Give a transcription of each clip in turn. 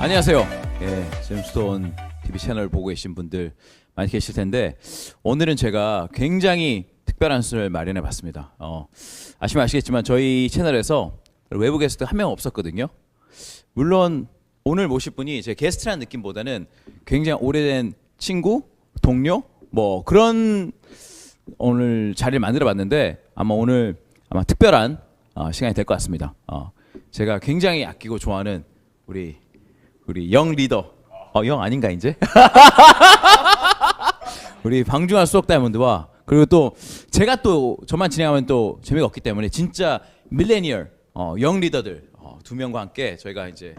안녕하세요. 제임스톤 TV 채널 보고 계신 분들 많이 계실 텐데 오늘은 제가 굉장히 특별한 수를 마련해 봤습니다. 아시면 아시겠지만 저희 채널에서 외부 게스트 한 명 없었거든요. 물론 오늘 모실 분이 제 게스트라는 느낌보다는 굉장히 오래된 친구, 동료 뭐 그런 오늘 자리를 만들어 봤는데 오늘 특별한 시간이 될 것 같습니다. 제가 굉장히 아끼고 좋아하는 우리 영 리더, 영 아닌가 이제? 우리 방중환 수석 다이아몬드와 그리고 또 제가 또 저만 진행하면 또 재미가 없기 때문에 진짜 밀레니얼 영 리더들 두 명과 함께 저희가 이제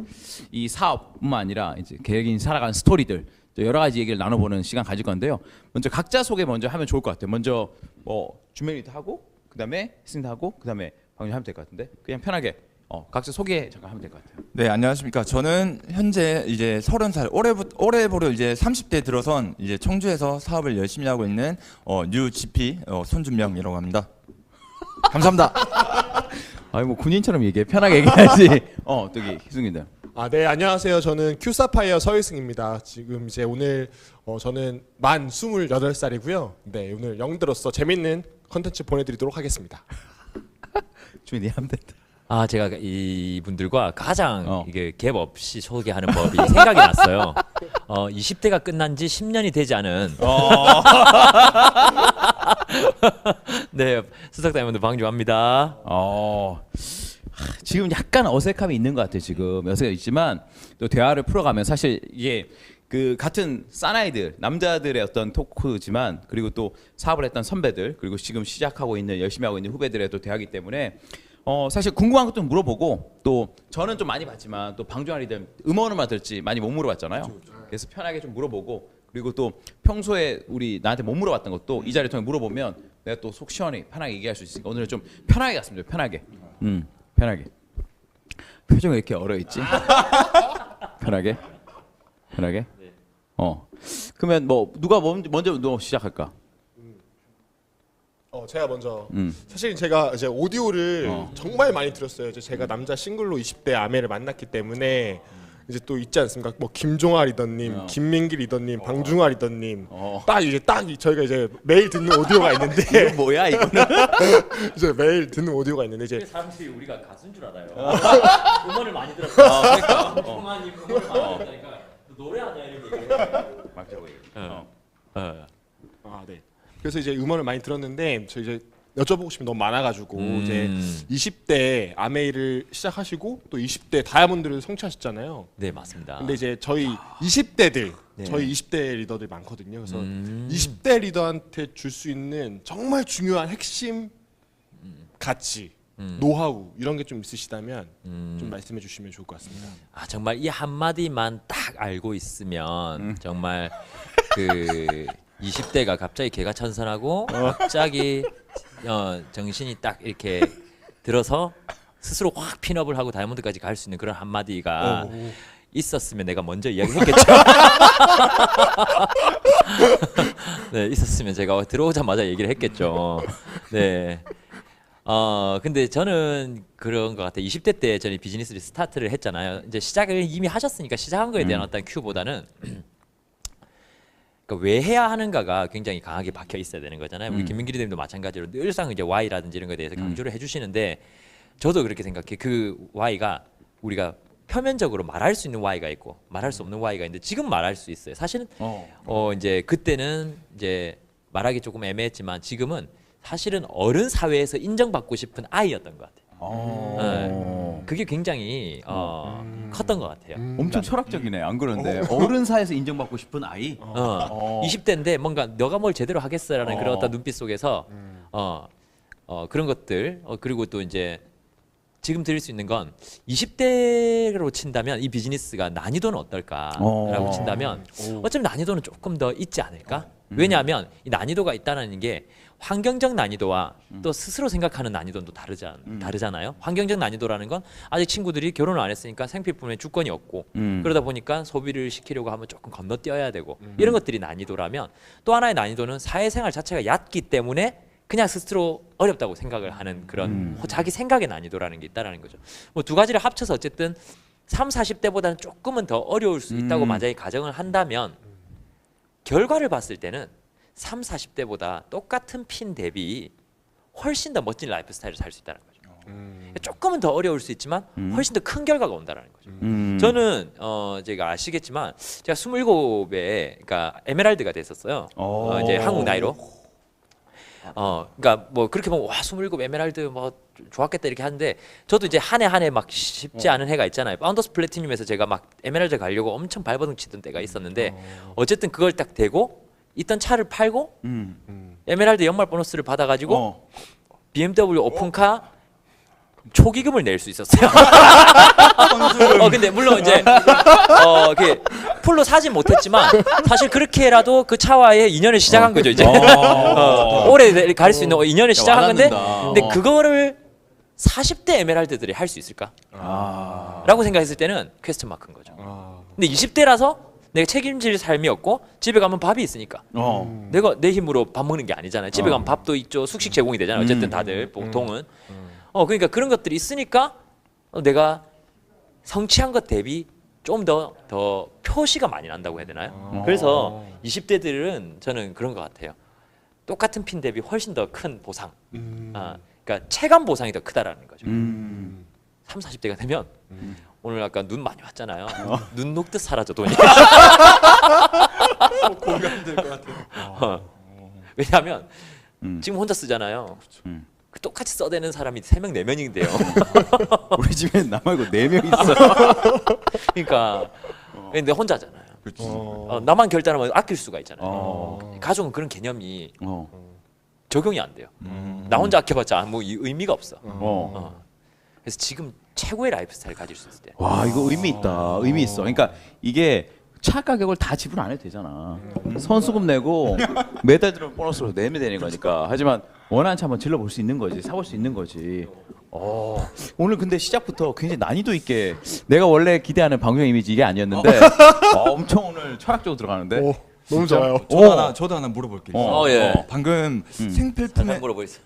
이 사업뿐만 아니라 이제 개개인 살아가는 스토리들 또 여러 가지 얘기를 나눠보는 시간 가질 건데요. 먼저 각자 소개 먼저 하면 좋을 것 같아요. 먼저 준명 리더 하고 그다음에 희승 하고 그다음에 방중 하면 될 것 같은데 그냥 편하게 각자 소개 잠깐 하면 될 것 같아요. 네, 안녕하십니까. 저는 현재 이제 30살 올해부로 이제 30대 들어선 이제 청주에서 사업을 열심히 하고 있는 뉴 GP 손준명이라고 합니다. 감사합니다. 아니 뭐 군인처럼 얘기해. 편하게 얘기해야지. 저기 희승입니다. 네, 안녕하세요. 저는 큐사파이어 서희승입니다. 지금 이제 오늘 저는 만 28살이고요. 네, 오늘 영들로서 재밌는 컨텐츠 보내드리도록 하겠습니다. 주민이 하면 된다. 제가 이분들과 가장 이게 갭 없이 소개하는 법이 생각이 났어요. 20대가 끝난 지 10년이 되지 않은 네, 수석 다이아몬드 방중합니다. 지금 약간 어색함이 있는 것 같아요. 지금 어색함이 있지만 또 대화를 풀어가면 사실 이게 그 같은 사나이들 남자들의 어떤 토크지만 그리고 또 사업을 했던 선배들 그리고 지금 시작하고 있는 열심히 하고 있는 후배들의 또 대화이기 때문에 사실 궁금한 것도 물어보고 또 저는 좀 많이 봤지만 또 방중환이든 음원을만 들지 많이 못 물어봤잖아요. 그래서 편하게 좀 물어보고 그리고 또 평소에 나한테 못 물어봤던 것도 이 자리를 통해 물어보면 내가 또 속 시원히 편하게 얘기할 수 있으니까 오늘은 좀 편하게 갔습니다. 편하게. 편하게. 표정이 왜 이렇게 얼어있지? 편하게. 그러면 누가 먼저 시작할까? 제가 먼저 사실 제가 이제 오디오를 정말 많이 들었어요. 이제 제가 남자 싱글로 20대 아메를 만났기 때문에 이제 또 있지 않습니까? 뭐 김종아 리더님, 김민기 리더님, 방중아 리더님 딱 저희가 이제 매일 듣는 오디오가 있는데 이거 뭐야 이거는? 이제 매일 듣는 오디오가 있는데 이제 사람들이 우리가 가수인 줄 알아요. 음원을 많이 들었어. 그러니까 동환이 음원을 많이 들으니까 노래하냐 이런 얘기. 막자고 얘기. 네. 그래서 이제 음원을 많이 들었는데 저 이제 여쭤보고 싶은 게 너무 많아가지고 이제 20대 아메이를 시작하시고 또 20대 다이아몬드를 성취하셨잖아요. 네, 맞습니다. 근데 이제 저희 20대들 네. 저희 20대 리더들 많거든요. 그래서 20대 리더한테 줄 수 있는 정말 중요한 핵심 가치, 노하우 이런 게 좀 있으시다면 좀 말씀해 주시면 좋을 것 같습니다. 정말 이 한마디만 딱 알고 있으면 정말 그 20대가 갑자기 개가천선하고 갑자기 정신이 딱 이렇게 들어서 스스로 확 핀업을 하고 다이아몬드까지 갈 수 있는 그런 한마디가 있었으면 내가 먼저 이야기했겠죠. 네, 있었으면 제가 들어오자마자 얘기를 했겠죠. 네. 근데 저는 그런 것 같아요. 20대 때 저는 비즈니스를 스타트를 했잖아요. 이제 시작을 이미 하셨으니까 시작한 거에 대한 어떤 큐보다는 왜 해야 하는가가 굉장히 강하게 박혀 있어야 되는 거잖아요. 우리 김민기 리더님도 마찬가지로 늘상 이제 Y라든지 이런 거에 대해서 강조를 해주시는데 저도 그렇게 생각해. 그 Y가 우리가 표면적으로 말할 수 있는 Y가 있고 말할 수 없는 Y가 있는데 지금 말할 수 있어요. 사실은 이제 그때는 이제 말하기 조금 애매했지만 지금은 사실은 어른 사회에서 인정받고 싶은 아이였던 것 같아요. 그게 굉장히 컸던 것 같아요. 엄청 철학적이네. 안 그런데 어른 사이에서 인정받고 싶은 아이. 20대인데 뭔가 너가 뭘 제대로 하겠어라는 그런 어떤 눈빛 속에서 그런 것들 그리고 또 이제 지금 드릴 수 있는 건 20대로 친다면 이 비즈니스가 난이도는 어떨까라고 친다면 어쩌면 난이도는 조금 더 있지 않을까? 왜냐하면 이 난이도가 있다는 게 환경적 난이도와 또 스스로 생각하는 난이도는 또 다르잖아요. 환경적 난이도라는 건 아직 친구들이 결혼을 안 했으니까 생필품에 주권이 없고 그러다 보니까 소비를 시키려고 하면 조금 건너뛰어야 되고 이런 것들이 난이도라면 또 하나의 난이도는 사회생활 자체가 얕기 때문에 그냥 스스로 어렵다고 생각을 하는 그런 자기 생각의 난이도라는 게 있다라는 거죠. 뭐 두 가지를 합쳐서 어쨌든 3, 40대보다는 조금은 더 어려울 수 있다고 만약에 가정을 한다면 결과를 봤을 때는 3, 40대보다 똑같은 핀 대비 훨씬 더 멋진 라이프 스타일을 살 수 있다는 거죠. 조금은 더 어려울 수 있지만 훨씬 더 큰 결과가 온다는 거죠. 저는 제가 아시겠지만 제가 27에 그러니까 에메랄드가 됐었어요. 이제 한국 나이로. 그러니까 뭐 그렇게 보면 와 27 에메랄드 뭐 좋았겠다 이렇게 하는데 저도 이제 한 해 막 쉽지 않은 해가 있잖아요. 파운더스 플래티늄에서 제가 막 에메랄드 가려고 엄청 발버둥 치던 때가 있었는데 어쨌든 그걸 딱 대고 있던 차를 팔고 에메랄드 연말 보너스를 받아가지고 BMW 오픈카 초기금을 낼 수 있었어요. 근데 물론 이제 그 풀로 사진 못했지만 사실 그렇게라도 그 차와의 인연을 시작한 거죠 이제. 오래 갈 수 있는 인연을 시작한 건데, 근데 그거를 40대 에메랄드들이 할 수 있을까? 라고 생각했을 때는 퀘스천 마크인 거죠. 근데 20대라서 내가 책임질 삶이었고 집에 가면 밥이 있으니까 내가 내 힘으로 밥 먹는 게 아니잖아요. 집에 가면 밥도 있죠. 숙식 제공이 되잖아요. 어쨌든 다들 보통은. 그러니까 그런 것들이 있으니까 내가 성취한 것 대비 좀 더 표시가 많이 난다고 해야 되나요? 그래서 20대들은 저는 그런 것 같아요. 똑같은 핀 대비 훨씬 더 큰 보상. 그러니까 체감 보상이 더 크다라는 거죠. 3, 40대가 되면 오늘 아까 눈 많이 왔잖아요. 눈 녹듯 사라져 돈이. 공감될 것 같아요. 왜냐하면 지금 혼자 쓰잖아요. 그 똑같이 써대는 사람이 3명, 4명인데요. 우리 집에 나 말고 4명 있어. 그러니까 근데 혼자잖아요. 나만 결단하면 아낄 수가 있잖아요. 가족은 그런 개념이 적용이 안 돼요. 나 혼자 아껴봤자 아무 의미가 없어. 그래서 지금 최고의 라이프 스타일 가질 수 있을 때. 와 이거 의미 있다. 의미 있어. 그러니까 이게 차 가격을 다 지불 안 해도 되잖아. 선수금 내고 매달 들어오는 보너스로 내면 되는 거니까. 하지만 원하는 차 한번 질러볼 수 있는 거지. 사볼 수 있는 거지. 오늘 근데 시작부터 굉장히 난이도 있게 내가 원래 기대하는 방송 이미지 이게 아니었는데 엄청 오늘 철학적으로 들어가는데. 너무 좋아요. 저도 하나 물어볼게요. 예. 방금 잠깐 생필품에 물어보겠어.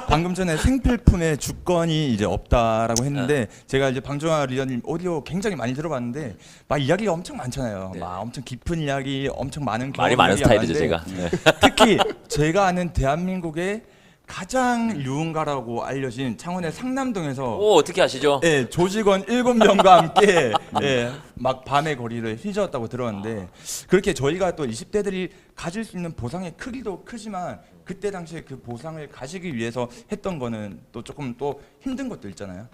방금 전에 생필품의 주권이 이제 없다라고 했는데 제가 이제 방종환 리더님 오디오 굉장히 많이 들어봤는데 막 이야기가 엄청 많잖아요. 네. 막 엄청 깊은 이야기, 엄청 많은 말이 많은 스타일이죠 제가. 특히 제가 아는 대한민국의 가장 유흥가라고 알려진 창원의 상남동에서 어떻게 아시죠? 예, 조직원 7명과 함께 예, 막 밤의 거리를 휘저었다고 들었는데 그렇게 저희가 또 20대들이 가질 수 있는 보상의 크기도 크지만 그때 당시에 그 보상을 가지기 위해서 했던 거는 또 조금 또 힘든 것도 있잖아요.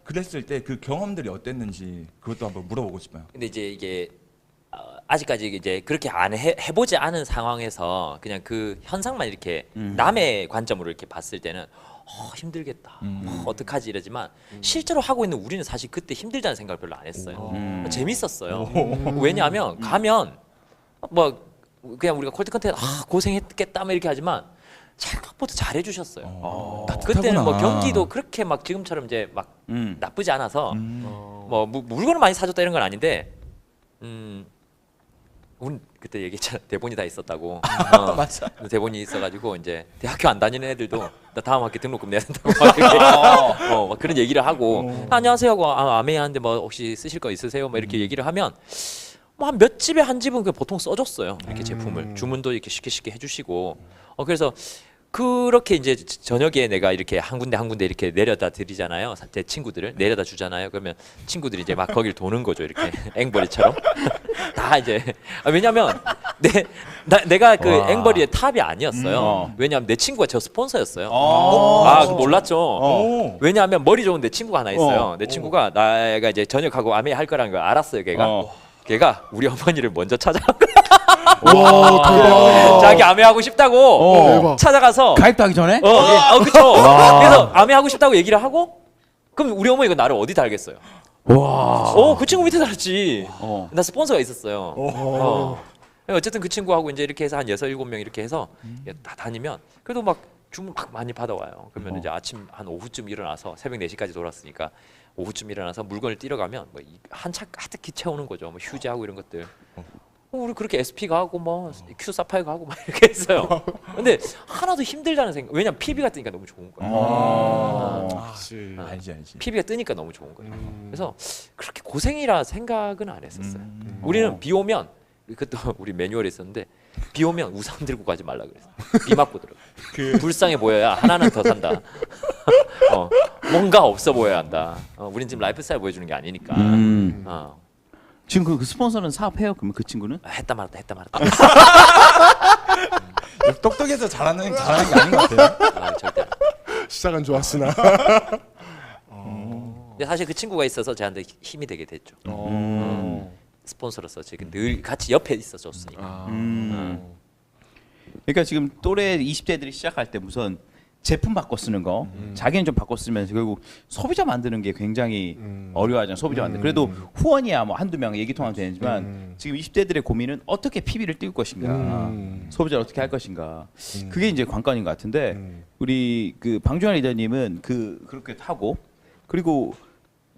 그랬을 때 그 경험들이 어땠는지 그것도 한번 물어보고 싶어요. 근데 이제 이게 아직까지 이제 그렇게 안 해보지 않은 상황에서 그냥 그 현상만 이렇게 남의 관점으로 이렇게 봤을 때는 힘들겠다. 어떡하지 이러지만 실제로 하고 있는 우리는 사실 그때 힘들다는 생각을 별로 안 했어요. 재밌었어요. 왜냐하면 가면 뭐 그냥 우리가 콜드 컨텐츠 고생했겠다 뭐 이렇게 하지만 생각보다 잘해주셨어요. 그때는 뭐 경기도 그렇게 막 지금처럼 이제 막 나쁘지 않아서 뭐 물건을 많이 사줬다 이런 건 아닌데 우린 그때 얘기했잖아. 대본이 다 있었다고. 맞아. 대본이 있어가지고 이제 대학교 안 다니는 애들도 나 다음 학기 등록금 내야 된다고 막 이렇게 막 그런 얘기를 하고 안녕하세요 하고 아메이 하는데 뭐 혹시 쓰실 거 있으세요? 뭐 이렇게 얘기를 하면 뭐 한 몇 집에 한 집은 그 보통 써줬어요. 이렇게 제품을 주문도 이렇게 쉽게 해주시고 그래서 그렇게 이제 저녁에 내가 이렇게 한 군데 이렇게 내려다 드리잖아요. 제 친구들을 내려다 주잖아요. 그러면 친구들이 이제 막 거길 도는 거죠. 이렇게 앵벌이처럼 다 이제 왜냐면 내가 그 앵벌이의 탑이 아니었어요. 왜냐하면 내 친구가 저 스폰서였어요. 그거 몰랐죠. 왜냐하면 머리 좋은 내 친구가 하나 있어요. 내 친구가 내가 이제 저녁하고 아메 할 거라는 걸 알았어요. 걔가 우리 어머니를 먼저 찾아간 거야. 와 대박. 자기 아메 하고 싶다고 대박. 찾아가서 가입도 하기 전에? 그쵸. 그래서 아메 하고 싶다고 얘기를 하고 그럼 우리 어머니가 나를 어디 달겠어요? 그 친구 밑에 달았지. 나 스폰서가 있었어요. 어쨌든 그 친구하고 이제 이렇게 해서 한 6, 7명 이렇게 해서 다 다니면 그래도 막 주문 막 많이 받아와요. 그러면 이제 아침 한 오후쯤 일어나서 새벽 4시까지 돌았으니까 오후쯤 일어나서 물건을 띄러 가면 뭐 한 차 가득히 채우는 거죠. 뭐 휴지하고 이런 것들. 우리 그렇게 SP 가고 뭐 Q 사파이어 가고 막 이렇게 했어요. 근데 하나도 힘들다는 생각. 왜냐면 PB 같으니까 너무 좋은 거예요. 그치. 알지. PB가 뜨니까 너무 좋은 거예요. 그래서 그렇게 고생이라 생각은 안 했었어요. 우리는 비 오면 그것도 우리 매뉴얼에 있었는데 비 오면 우산 들고 가지 말라 그랬어. 비 맞고 들어가. 불쌍해 보여야 하나는 더 산다. 뭔가 없어 보여야 한다. 우린 지금 라이프 스타일 보여주는 게 아니니까. 지금 그 스폰서는 사업해요? 그러면 그 친구는? 했다 말았다. 똑똑해서 잘하는 게 아닌 것 같아요. 절대. 안. 시작은 좋았으나. 근데 사실 그 친구가 있어서 저한테 힘이 되게 됐죠. 스폰서로서 지금 늘 같이 옆에 있어줬으니까. 그러니까 지금 또래 20대들이 시작할 때 우선 제품 바꿔 쓰는 거, 자기는 좀 바꿔 쓰면서 결국 소비자 만드는 게 굉장히 어려워하잖아요. 소비자 만드는. 그래도 후원이야 뭐 한두 명 얘기 통하면 되지만 지금 20대들의 고민은 어떻게 PB를 띄울 것인가, 소비자를 어떻게 할 것인가. 그게 이제 관건인 것 같은데 우리 그 방준환 리더님은 그렇게 하고 그리고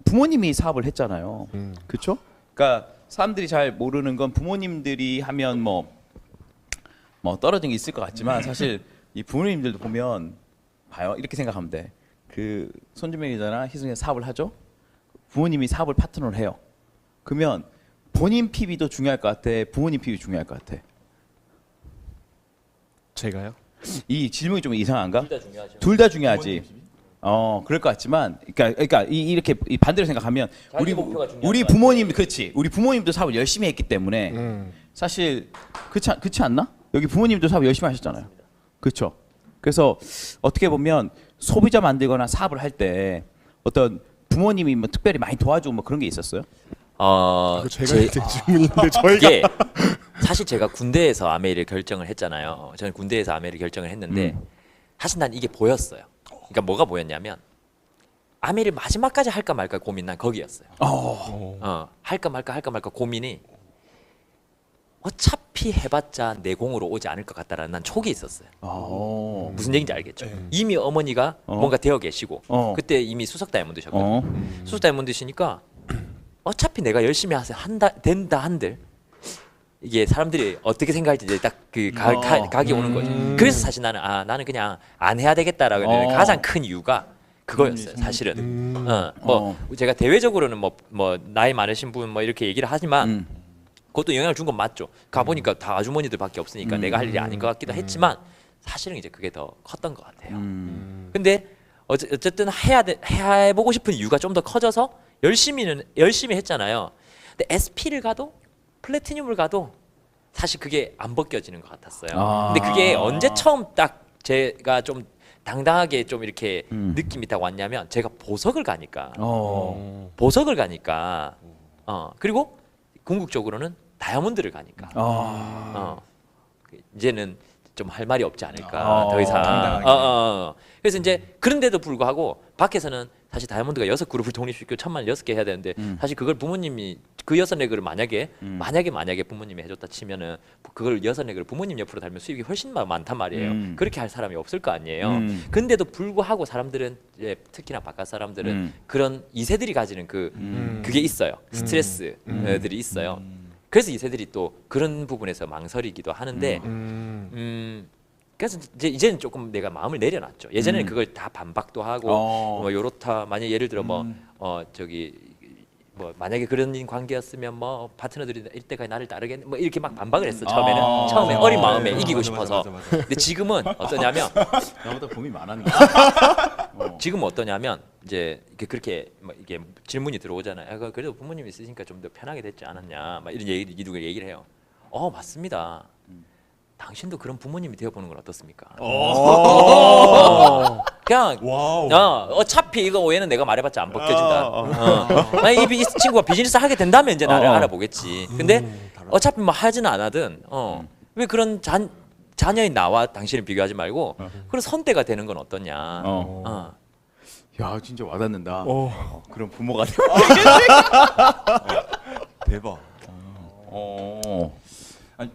부모님이 사업을 했잖아요. 그렇죠? 그러니까 사람들이 잘 모르는 건 부모님들이 하면 뭐 떨어진 게 있을 것 같지만 사실 이 부모님들도 보면 봐요. 이렇게 생각하면 돼. 그 손주명 기자나 희승이 사업을 하죠. 부모님이 사업을 파트너를 해요. 그러면 본인 PB도 중요할 것 같아. 부모님 PB 중요할 것 같아. 제가요? 이 질문이 좀 이상한가? 둘 다 중요하죠. 둘 다 중요하지. 그럴 것 같지만, 그러니까 이렇게 반대로 생각하면 자기 목표가 중요한 우리 것 같아. 부모님, 그렇지. 우리 부모님도 사업을 열심히 했기 때문에 사실 그렇지 않나? 여기 부모님도 사업 열심히 하셨잖아요. 그렇죠. 그래서 어떻게 보면 소비자 만들거나 사업을 할 때 어떤 부모님이 뭐 특별히 많이 도와주고 뭐 그런 게 있었어요? 이거 제가 될 질문인데 저희가 이게 사실 제가 군대에서 아메이를 결정을 했잖아요. 저는 군대에서 아메이를 결정을 했는데 사실 난 이게 보였어요. 그러니까 뭐가 보였냐면 아메이를 마지막까지 할까 말까 고민 난 거기였어요. 할까 말까 고민이 어차피 해봤자 내공으로 오지 않을 것 같다라는 난 촉이 있었어요. 무슨 얘기인지 알겠죠? 이미 어머니가 뭔가 되어 계시고 그때 이미 수석 다이아몬드셨거든요. 수석 다이아몬드시니까 어차피 내가 열심히 된다 한들 이게 사람들이 어떻게 생각할지 이제 딱 그 각이 오는 거죠. 그래서 사실 나는 그냥 안 해야 되겠다라고 하는 가장 큰 이유가 그거였어요. 사실은. 제가 대외적으로는 뭐 나이 많으신 분 뭐 이렇게 얘기를 하지만 그것도 영향을 준 건 맞죠. 가보니까 다 아주머니들밖에 없으니까 내가 할 일이 아닌 것 같기도 했지만 사실은 이제 그게 더 컸던 것 같아요. 근데 어쨌든 해보고 싶은 이유가 좀 더 커져서 열심히 했잖아요. 근데 SP를 가도 플래티늄을 가도 사실 그게 안 벗겨지는 것 같았어요. 근데 그게 언제 처음 딱 제가 좀 당당하게 좀 이렇게 느낌이 딱 왔냐면 제가 보석을 가니까 그리고 궁극적으로는 다이아몬드를 가니까 이제는 좀 할 말이 없지 않을까 더 이상. 그래서 이제 그런데도 불구하고 밖에서는 사실 다이아몬드가 6그룹을 독립시키고 1006개 해야 되는데 사실 그걸 부모님이 그 6레그를 만약에 부모님이 해줬다 치면은 그걸 6레그를 부모님 옆으로 달면 수입이 훨씬 많단 말이에요. 그렇게 할 사람이 없을 거 아니에요. 근데도 불구하고 사람들은 이제 특히나 바깥 사람들은 그런 2세들이 가지는 그게 있어요. 스트레스들이 있어요. 그래서 2세들이 또 그런 부분에서 망설이기도 하는데 그래서 이제는 조금 내가 마음을 내려놨죠. 예전에는 그걸 다 반박도 하고 뭐 요렇다. 만약 예를 들어 뭐 만약에 그런 관계였으면 뭐 파트너들이 이때까지 나를 따르겠네 뭐 이렇게 막 반박을 했어. 처음에 어린 마음에 이기고 싶어서. 근데 지금은 어떠냐면 나보다 고민 많았네. 지금 어떠냐면 이제 그렇게 뭐 이게 질문이 들어오잖아요. 그래도 부모님이 있으니까 좀 더 편하게 됐지 않았냐. 막 이런 얘기를 해요. 맞습니다. 당신도 그런 부모님이 되어보는 건 어떻습니까? 그냥 어차피 이거 오해는 내가 말해봤자 안 벗겨진다. 이 친구가 비즈니스 하게 된다면 이제 나를 알아보겠지. 근데 어차피 뭐 하지는 않아든 왜 그런 자녀인 나와 당신을 비교하지 말고 그런 선대가 되는 건 어떠냐. 야 진짜 와닿는다. 그런 부모가 대박. 아니,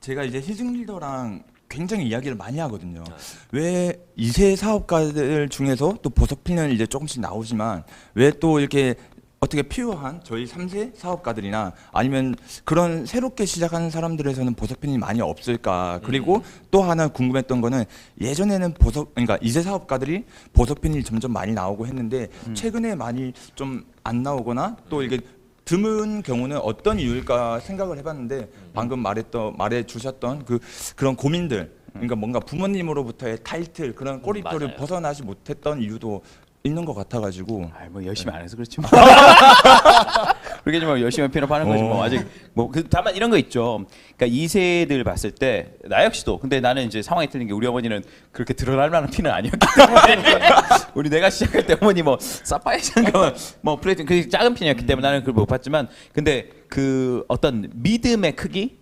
제가 이제 희승 리더랑 굉장히 이야기를 많이 하거든요. 왜 2세 사업가들 중에서 또 보석핀은 이제 조금씩 나오지만 왜 또 이렇게 어떻게 필요한 저희 3세 사업가들이나 아니면 그런 새롭게 시작하는 사람들에서는 보석펜이 많이 없을까. 그리고 또 하나 궁금했던 거는 예전에는 그러니까 2세 사업가들이 보석펜이 점점 많이 나오고 했는데 최근에 많이 좀 안 나오거나 또 이게 드문 경우는 어떤 이유일까 생각을 해봤는데 방금 말해 주셨던 그런 고민들, 그러니까 뭔가 부모님으로부터의 타이틀 그런 꼬리표를 맞아요. 벗어나지 못했던 이유도 있는 것 같아가지고. 뭐 열심히 안 해서 그렇지 뭐. 그렇게 좀 열심히 필요하는 거지 뭐. 아직 다만 이런 거 있죠. 그러니까 2세들 봤을 때 나 역시도 근데 나는 이제 상황이 틀린 게 우리 어머니는 그렇게 드러날 만한 피는 아니었기 때문에 우리 내가 시작할 때 어머니 뭐 사파이어인가 뭐 플레이팅 그 작은 편이었기 때문에 나는 그걸 못 봤지만 근데 그 어떤 믿음의 크기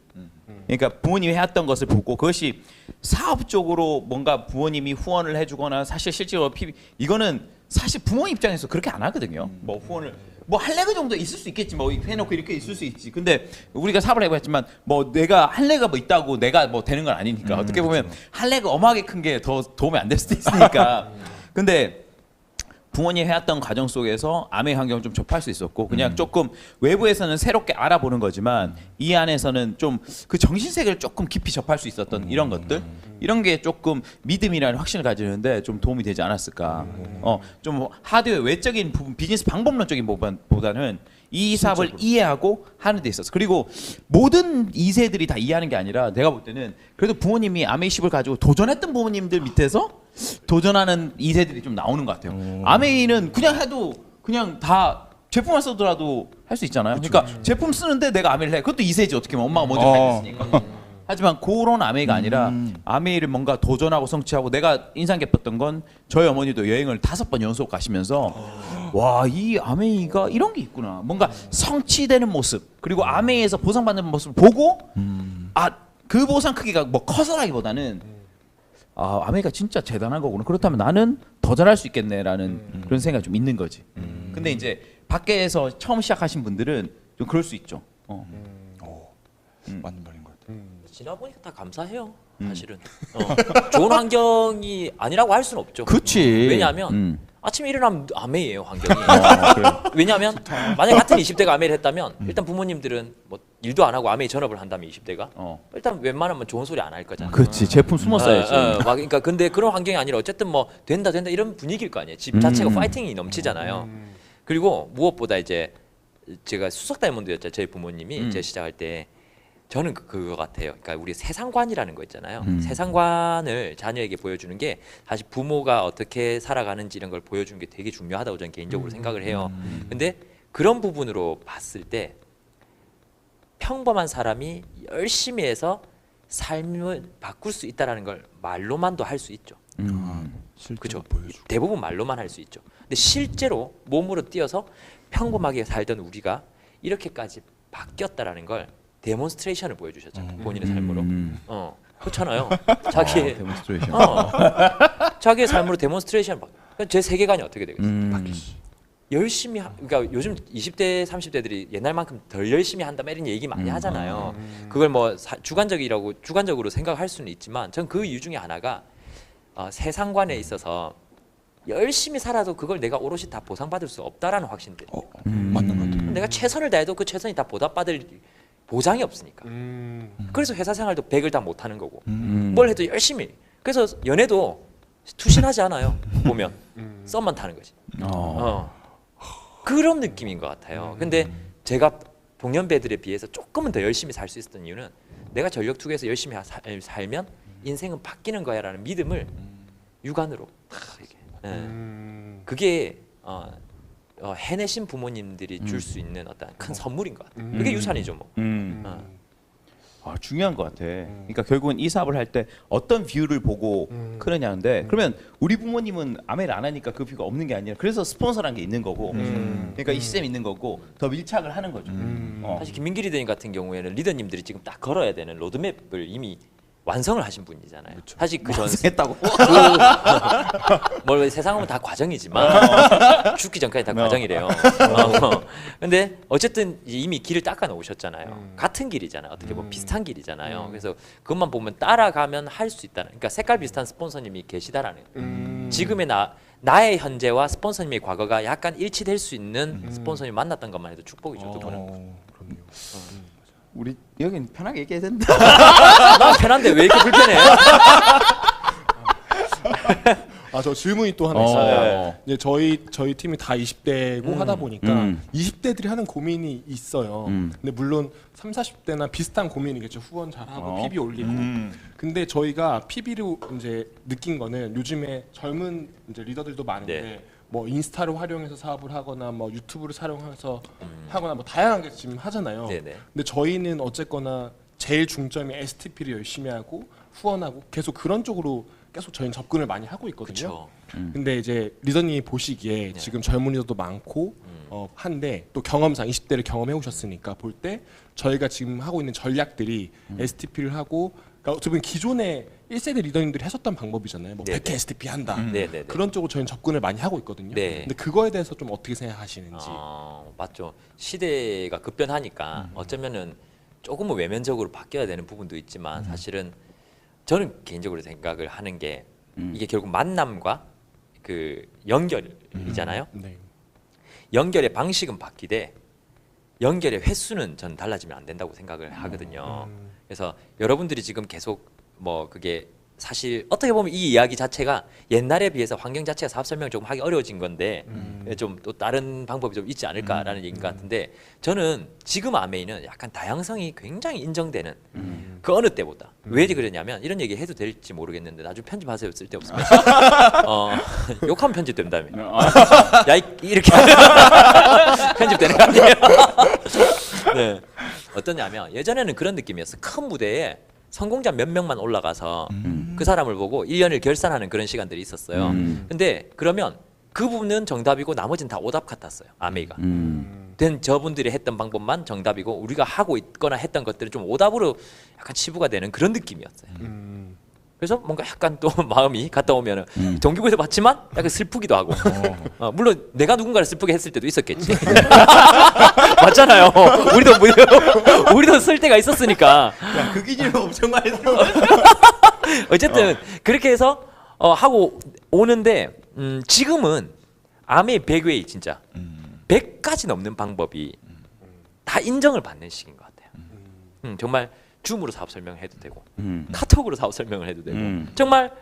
그러니까 부모님이 해왔던 것을 보고 그것이 사업적으로 뭔가 부모님이 후원을 해주거나 사실 실제로 이거는 사실 부모 입장에서 그렇게 안 하거든요. 뭐 후원을 뭐 할래그 정도 있을 수 있겠지. 뭐 해놓고 이렇게 있을 수 있지. 근데 우리가 사업을 해봤지만 뭐 내가 할래가 뭐 있다고 내가 뭐 되는 건 아니니까 어떻게 보면 할래가 어마하게 큰 게 더 도움이 안 될 수도 있으니까. 근데 부모님 해왔던 과정 속에서 암의 환경을 좀 접할 수 있었고 그냥 조금 외부에서는 새롭게 알아보는 거지만 이 안에서는 좀 그 정신세계를 조금 깊이 접할 수 있었던 이런 것들 이런 게 조금 믿음이라는 확신을 가지는데 좀 도움이 되지 않았을까. 좀 하드웨어 외적인 부분 비즈니스 방법론적인 부분보다는 이 사업을 이해하고 하는 데 있어서 그리고 모든 2세들이 다 이해하는 게 아니라 내가 볼 때는 그래도 부모님이 아메이십을 가지고 도전했던 부모님들 밑에서 도전하는 2세들이 좀 나오는 것 같아요. 아메이는 그냥 해도 그냥 다 제품만 쓰더라도 할 수 있잖아요. 그러니까 제품 쓰는데 내가 아메이를 해. 그것도 2세지 어떻게 보면 엄마가 먼저 가르쳤으니까. 하지만 그런 아메이가 아니라 아메이를 뭔가 도전하고 성취하고 내가 인상 깊었던 건 저희 어머니도 여행을 5번 연속 가시면서 와, 이 아메이가 이런 게 있구나. 뭔가 성취되는 모습 그리고 아메이에서 보상받는 모습을 보고 그 보상 크기가 뭐 커서라기보다는 아메이가 진짜 대단한 거구나. 그렇다면 나는 더 잘할 수 있겠네라는 그런 생각이 좀 있는 거지. 근데 이제 밖에서 처음 시작하신 분들은 좀 그럴 수 있죠. 맞는 말인 것 같아요. 지나보니까 다 감사해요. 사실은 좋은 환경이 아니라고 할 수는 없죠. 그치. 왜냐하면 아침에 일어나면 아메이에요 환경이. 왜냐하면 만약 같은 20대가 아메이를 했다면 일단 부모님들은 뭐 일도 안 하고 아메이 전업을 한다면 20대가 일단 웬만하면 좋은 소리 안 할 거잖아요. 그렇지. 제품 숨어 써야지. 막 그러니까 근데 그런 환경이 아니라 어쨌든 뭐 된다 이런 분위기일 거 아니에요. 집 자체가 파이팅이 넘치잖아요. 그리고 무엇보다 이제 제가 수석 다이몬드였죠. 제 부모님이 제 시작할 때 저는 그거 같아요. 그러니까 우리 세상관이라는 거 있잖아요. 세상관을 자녀에게 보여주는 게 사실 부모가 어떻게 살아가는지 이런 걸 보여주는 게 되게 중요하다고 저는 개인적으로 생각을 해요. 근데 그런 부분으로 봤을 때 평범한 사람이 열심히 해서 삶을 바꿀 수 있다라는 걸 말로만도 할 수 있죠. 그렇죠. 대부분 말로만 할 수 있죠. 근데 실제로 몸으로 뛰어서 평범하게 살던 우리가 이렇게까지 바뀌었다라는 걸 데몬스트레이션을 보여주셨잖아요. 본인의 삶으로. 그렇잖아요. 자기의 데몬스트레이션. 자기의 삶으로 데몬스트레이션. 제 세계관이 어떻게 되겠어요? 열심히 그러니까 요즘 20대 30대들이 옛날만큼 덜 열심히 한다 이런 얘기 많이 하잖아요. 그걸 뭐 주관적으로 생각할 수는 있지만 전 그 이유 중에 하나가 세상관에 있어서 열심히 살아도 그걸 내가 오롯이 다 보상받을 수 없다라는 확신들. 맞는 것 같아요. 내가 최선을 다해도 그 최선이 다 보답받을 보장이 없으니까. 그래서 회사 생활도 100을 다 못하는 거고 뭘 해도 열심히. 그래서 연애도 투신하지 않아요. 보면 썸만 타는 거지. 그런 느낌인 것 같아요. 근데 제가 동년배들에 비해서 조금은 더 열심히 살 수 있었던 이유는 내가 전력 투구해서 열심히 살면 인생은 바뀌는 거야라는 믿음을 육안으로 그게 해내신 부모님들이 줄 수 있는 어떤 큰 선물인 것 같아요. 그게 유산이죠, 뭐. 중요한 것 같아. 그러니까 결국은 이 사업을 할 때 어떤 뷰를 보고 크느냐인데 그러면 우리 부모님은 아메를 안 하니까 그 뷰가 없는 게 아니라 그래서 스폰서란 게 있는 거고 그러니까 이 시스템이 있는 거고 더 밀착을 하는 거죠. 사실 김민기 리더님 같은 경우에는 리더님들이 지금 딱 걸어야 되는 로드맵을 이미 완성을 하신 분이잖아요. 사실 그 전 했다고. 뭘 세상은 다 과정이지만 죽기 전까지 다 과정이래요. 근데 어쨌든 이미 길을 닦아 놓으셨잖아요. 같은 길이잖아요. 어떻게 보면 비슷한 길이잖아요. 그래서 그것만 보면 따라가면 할 수 있다는. 그러니까 색깔 비슷한 스폰서님이 계시다라는. 지금의 나의 현재와 스폰서님의 과거가 약간 일치될 수 있는 스폰서님 만났던 것만 해도 축복이죠. 두 분은. 그럼요. 우리 여긴 편하게 얘기해야 된다. 난 편한데 왜 이렇게 불편해? 저 질문이 또 하나 있어요. 네. 이제 저희 팀이 다 20대고 하다 보니까 20대들이 하는 고민이 있어요. 근데 물론 3, 40대나 비슷한 고민이겠죠. 후원 잘하고 PB 올리고. 근데 저희가 PB로 이제 느낀 거는 요즘에 젊은 이제 리더들도 많은데 네. 뭐 인스타를 활용해서 사업을 하거나 뭐 유튜브를 촬영해서 하거나 뭐 다양하게 지금 하잖아요. 네네. 근데 저희는 어쨌거나 제일 중점이 STP를 열심히 하고 후원하고 계속 그런 쪽으로 계속 저희는 접근을 많이 하고 있거든요. 그렇죠. 근데 이제 리더님이 보시기에 지금 젊은 리더도 많고 한데 또 경험상 20대를 경험해 오셨으니까 볼 때 저희가 지금 하고 있는 전략들이 STP를 하고 그러니까 어떻게 보면 기존의 1세대 리더님들이 하셨던 방법이잖아요. 뭐 네네. 100회 STP 한다. 네네네. 그런 쪽으로 저희는 접근을 많이 하고 있거든요. 네. 근데 그거에 대해서 좀 어떻게 생각하시는지. 맞죠. 시대가 급변하니까 어쩌면은 조금은 외면적으로 바뀌어야 되는 부분도 있지만 사실은 저는 개인적으로 생각을 하는 게 이게 결국 만남과 그 연결이잖아요. 네. 연결의 방식은 바뀌되 연결의 횟수는 저는 달라지면 안 된다고 생각을 하거든요. 그래서 여러분들이 지금 계속 뭐 그게 사실 어떻게 보면 이 이야기 자체가 옛날에 비해서 환경 자체가 사업 설명을 조금 하기 어려워진 건데 좀 또 다른 방법이 좀 있지 않을까라는 얘기인 것 같은데 저는 지금 아메이는 약간 다양성이 굉장히 인정되는 그 어느 때보다 왜 그러냐면 이런 얘기 해도 될지 모르겠는데 나중에 편집하세요. 쓸데없으면 욕하면 편집된다며 이렇게 편집되는 거 아니에요? 네. 어떠냐면 예전에는 그런 느낌이었어. 큰 무대에 성공자 몇 명만 올라가서 그 사람을 보고 1년을 결산하는 그런 시간들이 있었어요. 근데 그러면 그 부분은 정답이고 나머지는 다 오답 같았어요. 아메이가. 된 저분들이 했던 방법만 정답이고 우리가 하고 있거나 했던 것들은 좀 오답으로 약간 치부가 되는 그런 느낌이었어요. 그래서 뭔가 약간 또 마음이 갔다 오면은 동기부여도 받지만 약간 슬프기도 하고 물론 내가 누군가를 슬프게 했을 때도 있었겠지. 맞잖아요. 우리도 쓸 때가 있었으니까. 그 기준은 엄청 많이 들어. 어쨌든 그렇게 해서 하고 오는데 지금은 아메이 100웨이 진짜 100가지 넘는 방법이 다 인정을 받는 시기인 것 같아요. 정말 줌으로 사업 설명을 해도 되고 카톡으로 사업 설명을 해도 되고 정말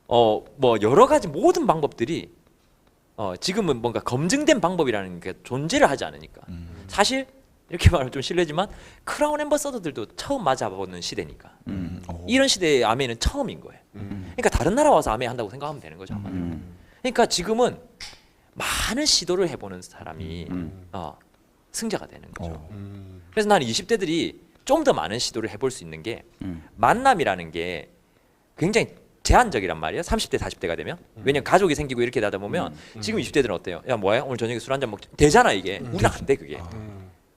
뭐 여러 가지 모든 방법들이 지금은 뭔가 검증된 방법이라는 게 존재를 하지 않으니까 사실 이렇게 말하면 좀 실례지만 크라운 앰버서더들도 처음 맞아보는 시대니까 이런 시대에 아메이는 처음인 거예요. 그러니까 다른 나라 와서 아메이 한다고 생각하면 되는 거죠. 그러니까 지금은 많은 시도를 해보는 사람이 승자가 되는 거죠. 그래서 나는 20대들이 좀 더 많은 시도를 해볼 수 있는 게 만남이라는 게 굉장히 제한적이란 말이에요. 30대, 40대가 되면. 왜냐면 가족이 생기고 이렇게 되다 보면 지금 20대들은 어때요? 야 뭐야? 오늘 저녁에 술 한잔 먹자. 되잖아 이게. 우리는 안 돼 그게.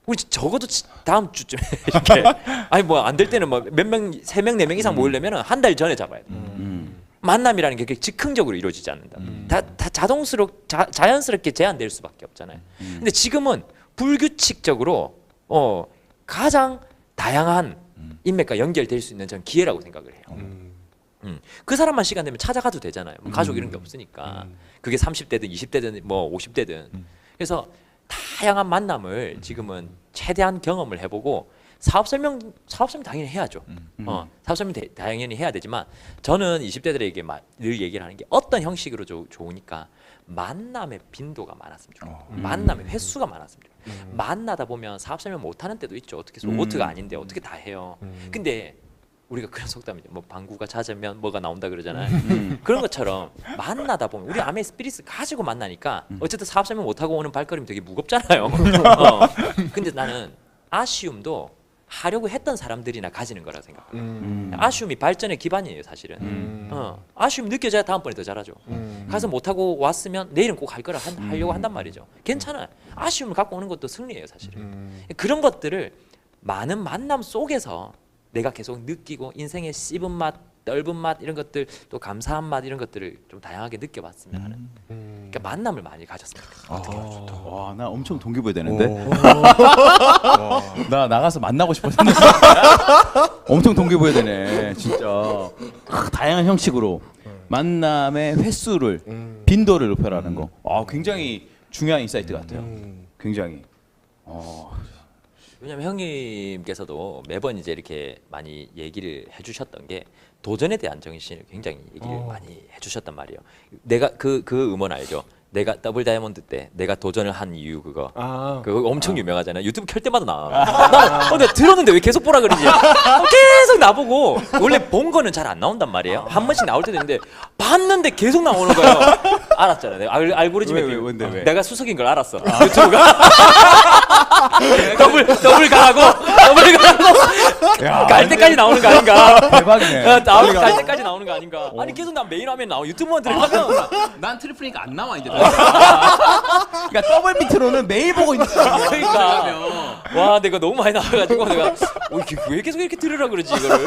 우리 적어도 다음 주쯤에 이렇게 아니 뭐 안 될 때는 뭐 몇 명, 3명, 4명 이상 모이려면 한 달 전에 잡아야 돼. 만남이라는 게 즉흥적으로 이루어지지 않는다. 다 자연스럽게 제한될 수밖에 없잖아요. 근데 지금은 불규칙적으로 가장 다양한 인맥과 연결될 수 있는 전 기회라고 생각을 해요. 그 사람만 시간 되면 찾아가도 되잖아요. 뭐 가족 이런 게 없으니까. 그게 30대든 20대든 뭐 50대든. 그래서 다양한 만남을 지금은 최대한 경험을 해보고 사업 설명 당연히 해야죠. 사업 설명 당연히 해야 되지만 저는 20대들에게 늘 얘기를 하는 게 어떤 형식으로 좋으니까 만남의 빈도가 많았으면 좋겠어요. 만남의 횟수가 많았으면 좋겠어요. 만나다 보면 사업 설명 못하는 때도 있죠. 어떻게 로보트가 아닌데 어떻게 다 해요. 근데 우리가 그런 속담이죠. 뭐 방구가 잦으면 뭐가 나온다 그러잖아요. 그런 것처럼 만나다 보면 우리 아메이 스피릿을 가지고 만나니까 어쨌든 사업 설명 못하고 오는 발걸음이 되게 무겁잖아요. 근데 나는 아쉬움도 하려고 했던 사람들이나 가지는 거라고 생각해요. 아쉬움이 발전의 기반이에요 사실은. 아쉬움 느껴져야 다음번에 더 잘하죠. 가서 못하고 왔으면 내일은 꼭 할 거라 하려고 한단 말이죠. 괜찮아요. 아쉬움을 갖고 오는 것도 승리예요 사실은. 그런 것들을 많은 만남 속에서 내가 계속 느끼고 인생의 씹은 맛, 넓은 맛 이런 것들 또 감사한 맛 이런 것들을 좀 다양하게 느껴봤으면 하는 그러니까 만남을 많이 가졌으면 좋겠다. 와, 나 엄청 동기부여 되는데. 나 나가서 만나고 싶었는데. 엄청 동기부여 되네, 진짜. 다양한 형식으로. 만남의 횟수를 빈도를 높여라는 거. 굉장히 중요한 인사이트 같아요. 굉장히. 왜냐면 형님께서도 매번 이제 이렇게 많이 얘기를 해주셨던 게 도전에 대한 정신을 굉장히 얘기를 많이 해주셨단 말이에요. 내가 그 음원 알죠? 내가 더블 다이아몬드 때 내가 도전을 한 이유 그거 그거 엄청 유명하잖아요. 유튜브 켤 때마다 나와. 나는 내가 들었는데 왜 계속 보라 그러지? 계속 나보고 원래 본 거는 잘 안 나온단 말이에요. 한 번씩 나올 때도 있는데 봤는데 계속 나오는 거예요. 알았잖아요. 내가 알고리즘에 왜? 내가 수석인 걸 알았어. 유튜브가 더블 가라고 갈 때까지 나오는 거 아닌가? 대박이네. 갈 때까지 나오는 거 아닌가? 아니 계속 난 메인 화면 나와. 유튜브만 들어가면 난 트리플이니까 안 나와 이제. 그러니까 더블 비트로는 매일 보고 있는 거야. 그러니까 와 내가 너무 많이 나와가지고 내가 이게 왜 계속 이렇게 들으라 그러지 이거를.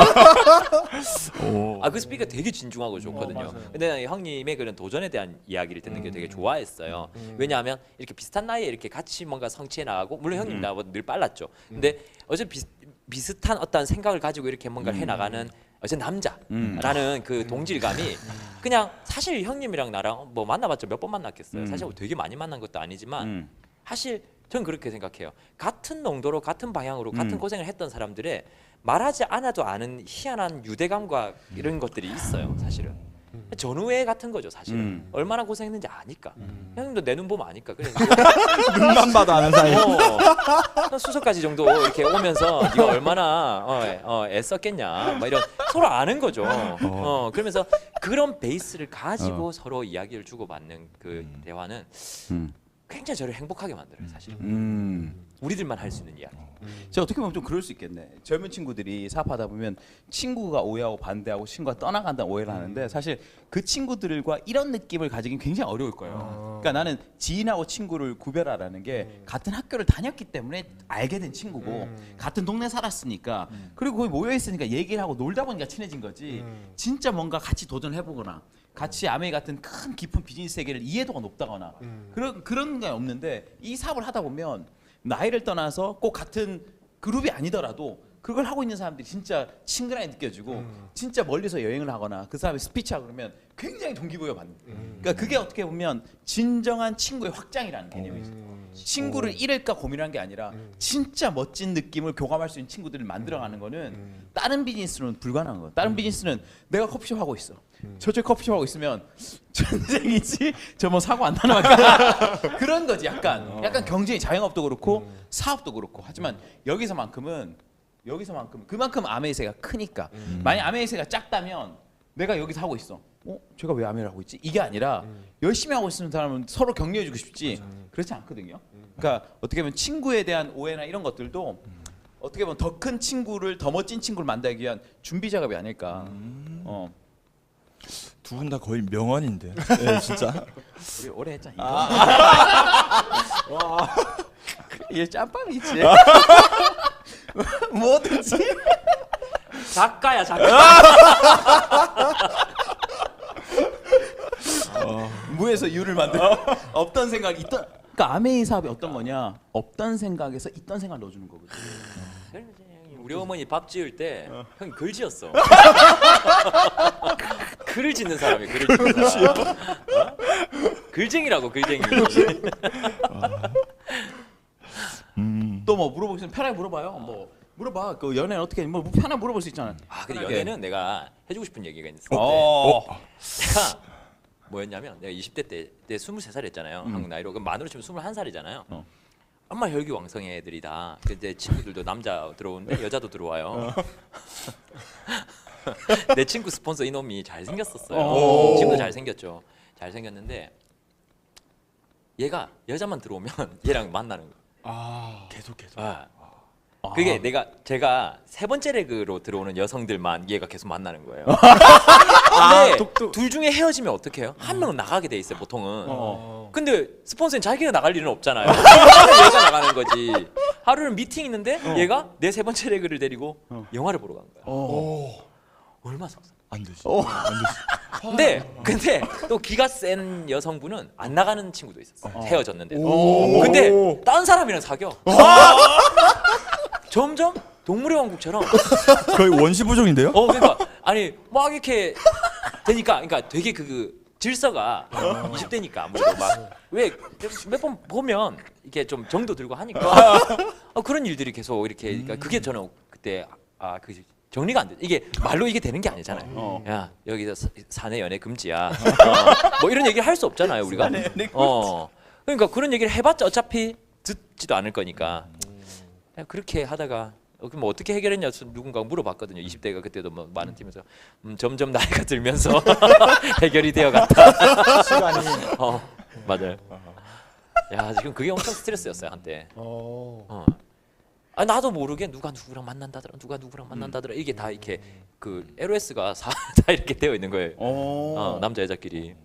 그 스피커 되게 진중하고 좋거든요. 근데 형님의 그런 도전에 대한 이야기를 듣는 게 되게 좋아했어요. 왜냐하면 이렇게 비슷한 나이에 이렇게 같이 뭔가 성취해 나가고 물론 형님 나보다 늘 빨랐죠. 근데 어제 비슷한 어떤 생각을 가지고 이렇게 뭔가를 해 나가는 어제 남자라는 그 동질감이 그냥 사실 형님이랑 나랑 뭐 만나봤자 몇 번 만났겠어요. 사실 되게 많이 만난 것도 아니지만 사실 전 그렇게 생각해요. 같은 농도로 같은 방향으로 같은 고생을 했던 사람들의 말하지 않아도 아는 희한한 유대감과 이런 것들이 있어요. 사실은 전우애 같은 거죠. 사실은 얼마나 고생했는지 아니까. 형님도 내 눈 보면 아니까. 그래. 눈만 봐도 아는 사이. 수석까지 정도 이렇게 오면서 네가 얼마나 애썼겠냐, 막 이런 서로 아는 거죠. 그러면서 그런 베이스를 가지고 서로 이야기를 주고받는 그 대화는 굉장히 저를 행복하게 만들어요, 사실. 우리들만 할 수 있는 이야기. 제가 어떻게 보면 좀 그럴 수 있겠네. 젊은 친구들이 사업하다 보면 친구가 오해하고 반대하고 친구가 떠나간다는 오해를 하는데 사실 그 친구들과 이런 느낌을 가지긴 굉장히 어려울 거예요. 그러니까 나는 지인하고 친구를 구별하라는 게 같은 학교를 다녔기 때문에 알게 된 친구고 같은 동네 살았으니까 그리고 거기 모여 있으니까 얘기를 하고 놀다 보니까 친해진 거지. 진짜 뭔가 같이 도전해보거나 같이 아메이 같은 큰 깊은 비즈니스 세계를 이해도가 높다거나 그런 게 없는데 이 사업을 하다 보면 나이를 떠나서 꼭 같은 그룹이 아니더라도 그걸 하고 있는 사람들이 진짜 친근하게 느껴지고 진짜 멀리서 여행을 하거나 그 사람이 스피치하고 그러면 굉장히 동기부여 받는. 그러니까 그게 어떻게 보면 진정한 친구의 확장이라는 개념이 있어요. 친구를 잃을까 고민한 게 아니라 진짜 멋진 느낌을 교감할 수 있는 친구들을 만들어가는 거는 다른 비즈니스로는 불가능한 거예요. 다른 비즈니스는 내가 커피숍 하고 있어. 저쪽 커피숍 하고 있으면 전쟁이지 저 뭐 사고 안 나는 말까 그런 거지. 약간 경쟁이 자영업도 그렇고 사업도 그렇고. 하지만 여기서만큼은 그만큼 아메이세가 크니까. 만약 아메이세가 작다면 내가 여기서 하고 있어. 제가 왜 아메이를 하고 있지? 이게 아니라 열심히 하고 있는 사람은 서로 격려해주고 싶지. 그렇지 않거든요. 그러니까 어떻게 보면 친구에 대한 오해나 이런 것들도 어떻게 보면 더 큰 친구를, 더 멋진 친구를 만들기 위한 준비 작업이 아닐까. 두 분 다 거의 명언인데. 네, 진짜. 우리 오래 했잖아. 얘 짬밥이 있지. 뭐든지. 작가야 작가. 무에서 유를 만들어. 없던 생각이 있던. 그러니까 아메이 사업이 어떤 거냐? 없던 생각에서 있던 생각 넣어주는 거거든. 우리 어머니 밥 지을 때 형이 글 지었어. 글을 짓는 사람이 글을 짓는 사람. 글쟁이라고 글쟁이. 또 뭐 물어보고 싶으면 편하게 물어봐요. 뭐 물어봐. 그 연애는 어떻게 뭐 편하게 물어볼 수 있잖아. 근데 연애는 내가 해주고 싶은 얘기가 있는데 내가 뭐였냐면 내가 20대 때 23살 했잖아요. 한국 나이로. 그럼 만으로 치면 21살이잖아요. 엄마 혈기왕성의 애들이다. 내 친구들도 남자 들어오는데 여자도 들어와요. 내 친구 스폰서 이놈이 잘생겼었어요. 지금도 잘생겼죠. 잘생겼는데 얘가 여자만 들어오면 얘랑 만나는 거야. 계속. 그게 제가 세 번째 레그로 들어오는 여성들만 얘가 계속 만나는 거예요. 근데 둘 중에 헤어지면 어떻게 해요? 한 명은 나가게 돼 있어요, 보통은. 근데 스폰서는 자기가 나갈 일은 없잖아요. 얘가 나가는 거지. 하루는 미팅 있는데 얘가 내 세 번째 레그를 데리고 영화를 보러 간 거야. 얼마나 속상. 안 되지. 근데 또 기가 센 여성분은 안 나가는 친구도 있었어. 헤어졌는데. 근데 다른 사람이랑 사겨. 점점 동물의 왕국처럼. 거의 원시 부족인데요? 그러니까 아니 막 이렇게 되니까 그러니까 되게 그 질서가 20대니까 아무래도 막 왜 몇 번 보면 이게 좀 정도 들고 하니까 그런 일들이 계속 이렇게 그러니까 그게 저는 그때 그 정리가 안 돼. 이게 말로 이게 되는 게 아니잖아요. 야 여기서 사내 연애 금지야. 뭐 이런 얘기를 할 수 없잖아요 우리가. 그러니까 그런 얘기를 해봤자 어차피 듣지도 않을 거니까. 그렇게 하다가 그럼 어떻게 해결했냐 누군가 물어봤거든요. 20대가 그때도 뭐 많은 팀에서 점점 나이가 들면서 해결이 되어갔다. 시간이 맞아요. 야 지금 그게 엄청 스트레스였어요 한때. 나도 모르게 누가 누구랑 만난다더라, 누가 누구랑 만난다더라 이게 다 이렇게 그 LOS가 다 이렇게 되어 있는 거예요. 남자 여자끼리.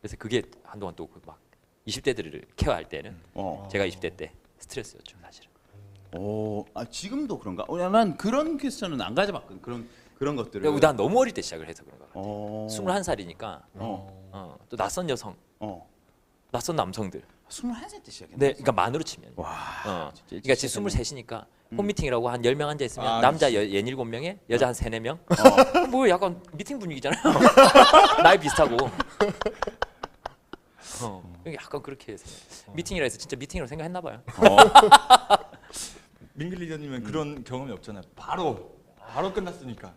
그래서 그게 한동안 또 막 20대들을 케어할 때는 제가 20대 때 스트레스였죠 사실은. 지금도 그런가? 난 그런 퀘스천은 안 가져봤거든. 그런 것들을. 난 너무 어릴 때 시작을 해서 그런가. 21살이니까 또 낯선 여성, 낯선 남성들. 21살 때 시작했네. 네, 그러니까 만으로 치면. 와. 그러니까 지금 23이니까 홈미팅이라고 한 10명 앉아 있으면 남자 67명에 여자 한 3, 4명. 뭐 약간 미팅 분위기잖아요. 나이 비슷하고. 약간 그렇게 해서 미팅이라 해서 진짜 미팅이라고 생각했나 봐요. 민길 리더님은 그런 경험이 없잖아요. 바로 끝났으니까.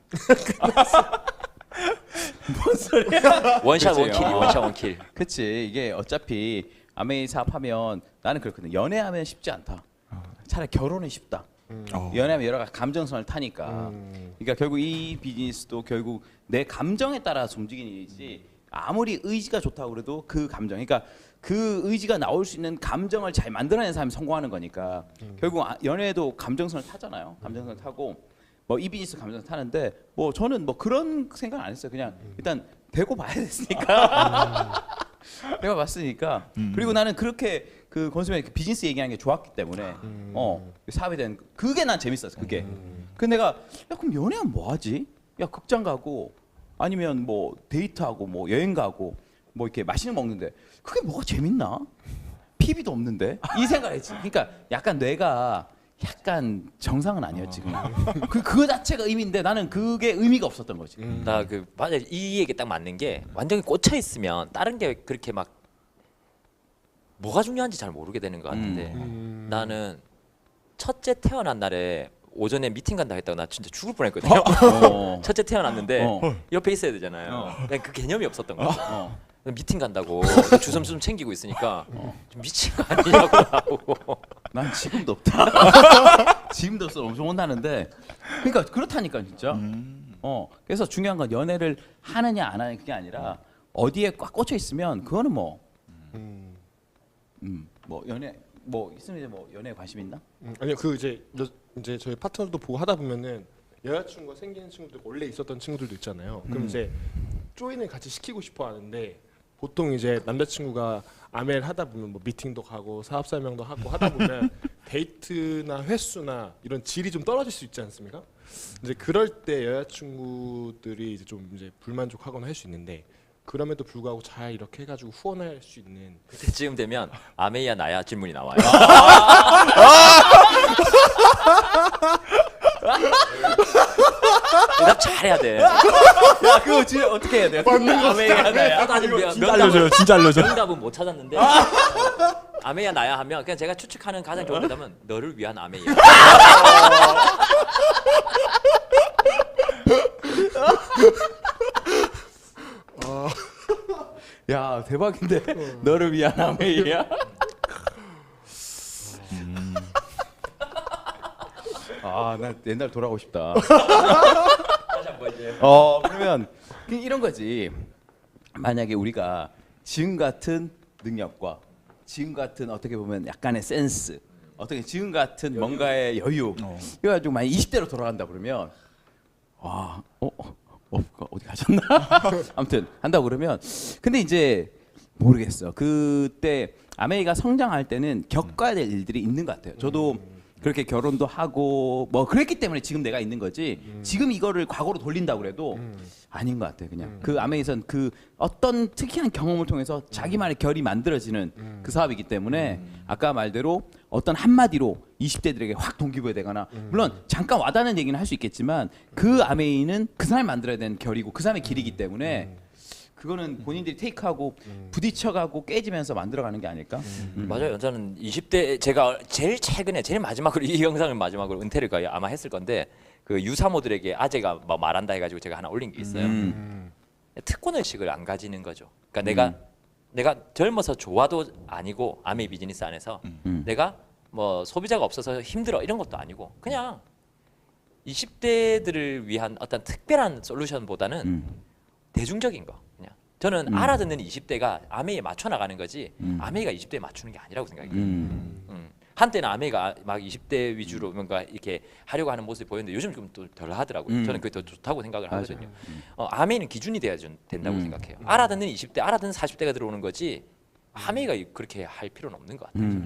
뭔 소리야? 원샷 그치, 원킬이 원샷 원킬. 그치. 이게 어차피 아메이 사업하면 나는 그렇거든. 연애하면 쉽지 않다. 차라리 결혼이 쉽다. 연애하면 여러 가지 감정선을 타니까. 그러니까 결국 이 비즈니스도 결국 내 감정에 따라서 움직이는 일이지. 아무리 의지가 좋다고 그래도 그 감정, 그러니까 그 의지가 나올 수 있는 감정을 잘 만들어내는 사람이 성공하는 거니까. 결국 연애도 감정선을 타잖아요. 감정선을 타고 뭐 이 비즈니스 감정선을 타는데 뭐 저는 뭐 그런 생각 안 했어요. 그냥 일단 대고 봐야 됐으니까. 내가 봤으니까. 그리고 나는 그렇게 그 건수면 비즈니스 얘기하는 게 좋았기 때문에 사업에 대한 그게 난 재밌었어. 그게. 근데 내가 야 그럼 연애하면 뭐 하지? 야 극장 가고 아니면 뭐 데이트하고 뭐 여행 가고 뭐 이렇게 맛있는 거 먹는데 그게 뭐가 재밌나? PB도 없는데 이 생각했지. 그러니까 약간 뇌가 약간 정상은 아니었지 그냥. 그거 자체가 의미인데 나는 그게 의미가 없었던 거지. 나 그 맞아 이 얘기 딱 맞는 게 완전히 꽂혀 있으면 다른 게 그렇게 막 뭐가 중요한지 잘 모르게 되는 것 같은데 나는 첫째 태어난 날에 오전에 미팅 간다 했다가 나 진짜 죽을 뻔했거든요. 첫째 태어났는데 옆에 있어야 되잖아요. 그냥 그 개념이 없었던 거야. 미팅 간다고 주섬주섬 챙기고 있으니까 좀 미친 거 아니냐고 나오고. 난 지금도 없다. 지금도 없어. 엄청 혼나는데. 그러니까 그렇다니까 진짜. 그래서 중요한 건 연애를 하느냐 안 하느냐 그게 아니라 어디에 꽉 꽂혀 있으면 그거는 뭐 연애 뭐 있으면 이제 뭐 연애에 관심 있나? 아니요 그 이제 저희 파트너도 보고 하다 보면은 여자친구가 생기는 친구들 원래 있었던 친구들도 있잖아요. 그럼 이제 조인을 같이 시키고 싶어 하는데 보통 이제 남자친구가 아메를 하다 보면 뭐 미팅도 가고 사업 설명도 하고 하다 보면 데이트나 횟수나 이런 질이 좀 떨어질 수 있지 않습니까? 이제 그럴 때 여자친구들이 이제 좀 이제 불만족하거나 할 수 있는데 그럼에도 불구하고 잘 이렇게 해가지고 후원할 수 있는 그때쯤 되면 아메이야 나야 질문이 나와요. 대답 잘해야 돼. 야 그거 진짜 어떻게 해야 돼? 아메이야 나야. 진짜 알려줘요. 진짜 알려줘. 정답은 못 찾았는데 아메이야 나야 하면 그냥 제가 추측하는 가장 좋은 대답은 너를 위한 아메이야. 야 대박인데 너를 위한 아메이야. 나 옛날 돌아가고 싶다. 다시 한번 이제. 그러면 이런 거지. 만약에 우리가 지금 같은 능력과 지금 같은 어떻게 보면 약간의 센스, 어떻게 지금 같은 뭔가의 여유, 이거 가지고 만약 20대로 돌아간다 그러면 어디 가셨나? 아무튼 한다고 그러면 근데 이제 모르겠어. 그때 아메이가 성장할 때는 겪어야 될 일들이 있는 것 같아요. 저도 그렇게 결혼도 하고 뭐 그랬기 때문에 지금 내가 있는 거지. 지금 이거를 과거로 돌린다고 그래도 아닌 것 같아. 그냥 그 아메이선 그 어떤 특이한 경험을 통해서 자기만의 결이 만들어지는 그 사업이기 때문에 아까 말대로 어떤 한마디로 20대들에게 확 동기부여되거나 물론 잠깐 와닿는 얘기는 할 수 있겠지만 그 아메이는 그 사람이 만들어야 되는 결이고 그 사람의 길이기 때문에 그거는 본인들이 테이크하고 부딪혀가고 깨지면서 만들어가는 게 아닐까? 맞아요. 저는 20대 제가 제일 최근에 제일 마지막으로 이 영상을 마지막으로 은퇴를 거의 아마 했을 건데 그 유사모들에게 아재가 뭐 말한다 해가지고 제가 하나 올린 게 있어요. 특권 의식을 안 가지는 거죠. 그러니까 내가 젊어서 좋아도 아니고 아메이 비즈니스 안에서 내가 뭐 소비자가 없어서 힘들어 이런 것도 아니고 그냥 20대들을 위한 어떤 특별한 솔루션보다는 대중적인 거 그냥 저는 알아듣는 20대가 아메이에 맞춰 나가는 거지 아메이가 20대에 맞추는 게 아니라고 생각해요. 한때는 아메이가 막 20대 위주로 뭔가 이렇게 하려고 하는 모습이 보였는데 요즘 좀 또 덜 하더라고요. 저는 그게 더 좋다고 생각을 하거든요. 아메이는 기준이 돼야 된다고 생각해요. 알아듣는 20대, 알아듣는 40대가 들어오는 거지 아메이가 그렇게 할 필요는 없는 것 같아요.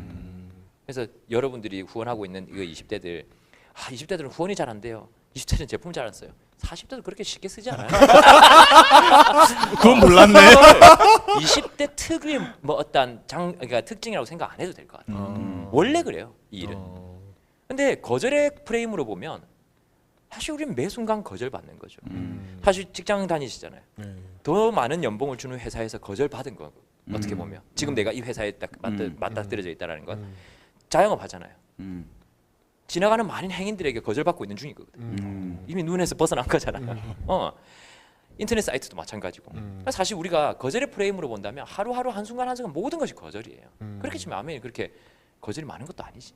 그래서 여러분들이 후원하고 있는 이거 20대들 20대들은 후원이 잘 안 돼요. 20대는 제품 잘 안 써요. 40대도 그렇게 쉽게 쓰지 않아요. 그건 몰랐네. 20대 특유의 뭐 어떤 그러니까 특징이라고 생각 안 해도 될 것 같아요. 원래 그래요, 이 일은. 근데 거절의 프레임으로 보면 사실 우리는 매 순간 거절받는 거죠. 사실 직장 다니시잖아요. 더 많은 연봉을 주는 회사에서 거절받은 거 어떻게 보면 지금 내가 이 회사에 딱 맞닥뜨려져 있다라는 건 자영업 하잖아요. 지나가는 많은 행인들에게 거절받고 있는 중이거든. 이미 눈에서 벗어난 거잖아. 인터넷 사이트도 마찬가지고. 사실 우리가 거절의 프레임으로 본다면 하루하루 한순간 한순간 모든 것이 거절이에요. 그렇게 치면 아멘이 그렇게 거절이 많은 것도 아니지.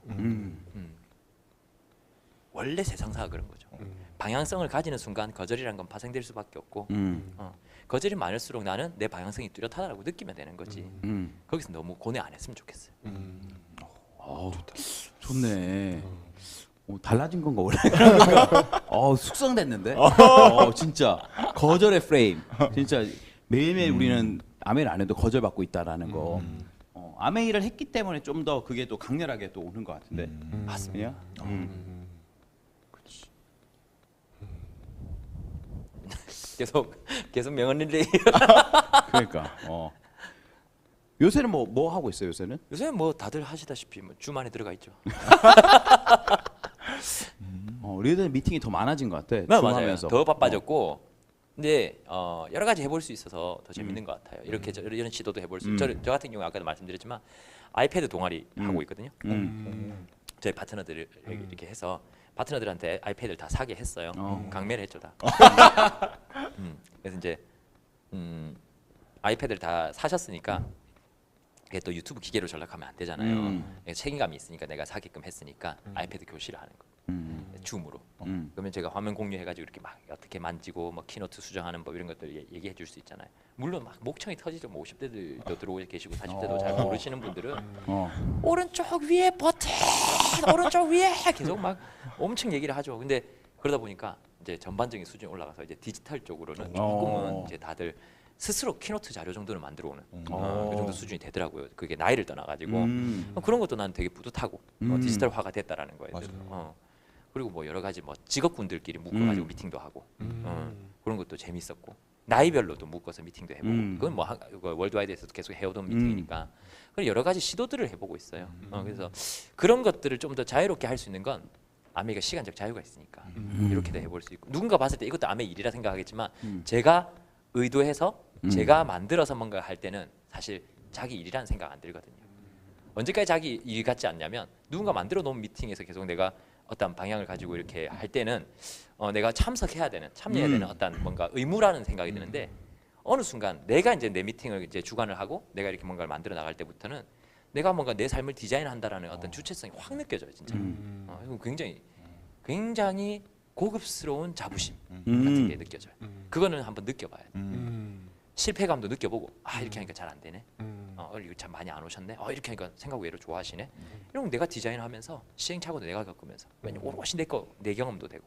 원래 세상사가 그런 거죠. 방향성을 가지는 순간 거절이라는 건 파생될 수밖에 없고 거절이 많을수록 나는 내 방향성이 뚜렷하다고 느끼면 되는 거지. 거기서 너무 고뇌 안 했으면 좋겠어요. 좋네. 달라진 건가 원래? 숙성됐는데? 진짜 거절의 프레임. 진짜 매일매일 우리는 아메이를 안 해도 거절받고 있다라는 거. 아메이를 했기 때문에 좀 더 그게 또 강렬하게 또 오는 것 같은데. 맞습니다. 계속 명언리레이. 그러니까. 요새는 뭐 하고 있어요? 요새는? 요새 뭐 다들 하시다시피 뭐 주만에 들어가 있죠. 리더는 미팅이 더 많아진 것 같아. 맞아요. 하면서. 더 바빠졌고, 근데 여러 가지 해볼 수 있어서 더 재밌는 것 같아요. 이렇게 이런 시도도 해볼 수. 저 같은 경우 아까도 말씀드렸지만 아이패드 동아리 하고 있거든요. 저희 파트너들을 이렇게 해서 파트너들한테 아이패드를 다 사게 했어요. 강매를 했죠 다. 그래서 이제 아이패드를 다 사셨으니까. 이게 또 유튜브 기계로 전락하면 안 되잖아요. 책임감이 있으니까 내가 사게끔 했으니까 아이패드 교실을 하는 거. 줌으로. 그러면 제가 화면 공유해가지고 이렇게 막 어떻게 만지고 뭐 키노트 수정하는 법 이런 것들 얘기해 줄 수 있잖아요. 물론 막 목청이 터지죠. 뭐 50대들도 들어오 계시고 40대도 잘 모르시는 분들은 오른쪽 위에 버튼, 오른쪽 위에 계속 막 엄청 얘기를 하죠. 근데 그러다 보니까 이제 전반적인 수준이 올라가서 이제 디지털 쪽으로는 조금은 이제 다들 스스로 키노트 자료 정도는 만들어 오는 그 정도 수준이 되더라고요. 그게 나이를 떠나가지고 그런 것도 난 되게 뿌듯하고 디지털화가 됐다라는 거예요. 그리고 뭐 여러 가지 뭐 직업군들끼리 묶어가지고 미팅도 하고 그런 것도 재밌었고 나이별로도 묶어서 미팅도 해보고 그건 뭐 월드와이드에서도 계속 해오던 미팅이니까 그런 여러 가지 시도들을 해보고 있어요. 그래서 그런 것들을 좀 더 자유롭게 할 수 있는 건 아메이가 시간적 자유가 있으니까 이렇게도 해볼 수 있고 누군가 봤을 때 이것도 아메이 일이라 생각하겠지만 제가 의도해서 제가 만들어서 뭔가 할 때는 사실 자기 일이라는 생각 안 들거든요. 언제까지 자기 일 같지 않냐면 누군가 만들어 놓은 미팅에서 계속 내가 어떤 방향을 가지고 이렇게 할 때는 내가 참여해야 되는 어떤 뭔가 의무라는 생각이 드는데 어느 순간 내가 이제 내 미팅을 이제 주관을 하고 내가 이렇게 뭔가를 만들어 나갈 때부터는 내가 뭔가 내 삶을 디자인한다라는 어떤 주체성이 확 느껴져요, 진짜. 이거 굉장히 고급스러운 자부심 같은 게 느껴져요. 그거는 한번 느껴봐야 돼. 실패감도 느껴보고 이렇게 하니까 잘 안 되네. 이거 참 많이 안 오셨네. 이렇게 하니까 생각 외로 좋아하시네. 이런 거 내가 디자인하면서 시행착오도 내가 겪으면서 오롯이 내 경험도 되고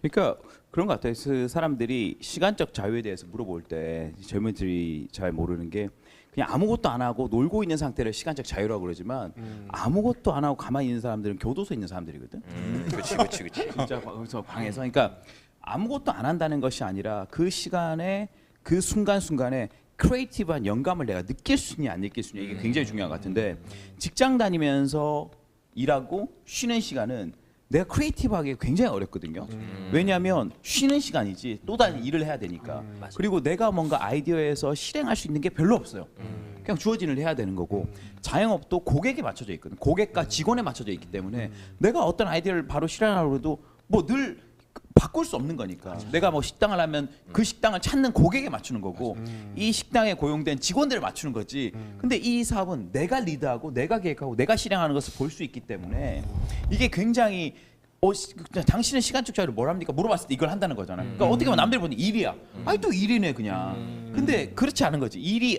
그러니까 그런 것 같아요. 그 사람들이 시간적 자유에 대해서 물어볼 때 젊은이들이 잘 모르는 게 그냥 아무것도 안 하고 놀고 있는 상태를 시간적 자유라고 그러지만 아무것도 안 하고 가만히 있는 사람들은 교도소에 있는 사람들이거든. 그렇지. 진짜 거기서 방에서 그러니까 아무것도 안 한다는 것이 아니라 그 시간에 그 순간순간에 크리에이티브한 영감을 내가 느낄 수 있냐 안 느낄 수 있냐 이게 굉장히 중요한 것 같은데 직장 다니면서 일하고 쉬는 시간은 내가 크리에이티브하기 굉장히 어렵거든요. 왜냐하면 쉬는 시간이지 또 다른 일을 해야 되니까. 그리고 내가 뭔가 아이디어에서 실행할 수 있는 게 별로 없어요. 그냥 주어진 일을 해야 되는 거고 자영업도 고객에 맞춰져 있거든. 고객과 직원에 맞춰져 있기 때문에 내가 어떤 아이디어를 바로 실행하려고 해도 뭐 늘 바꿀 수 없는 거니까. 내가 뭐 식당을 하면 그 식당을 찾는 고객에 맞추는 거고 이 식당에 고용된 직원들을 맞추는 거지. 근데 이 사업은 내가 리드하고 내가 계획하고 내가 실행하는 것을 볼 수 있기 때문에 이게 굉장히 당신은 시간적 자유를 뭘 합니까? 물어봤을 때 이걸 한다는 거잖아요. 그러니까 어떻게 보면 남들이 보는 일이야. 아니 또 일이네 그냥. 근데 그렇지 않은 거지. 일이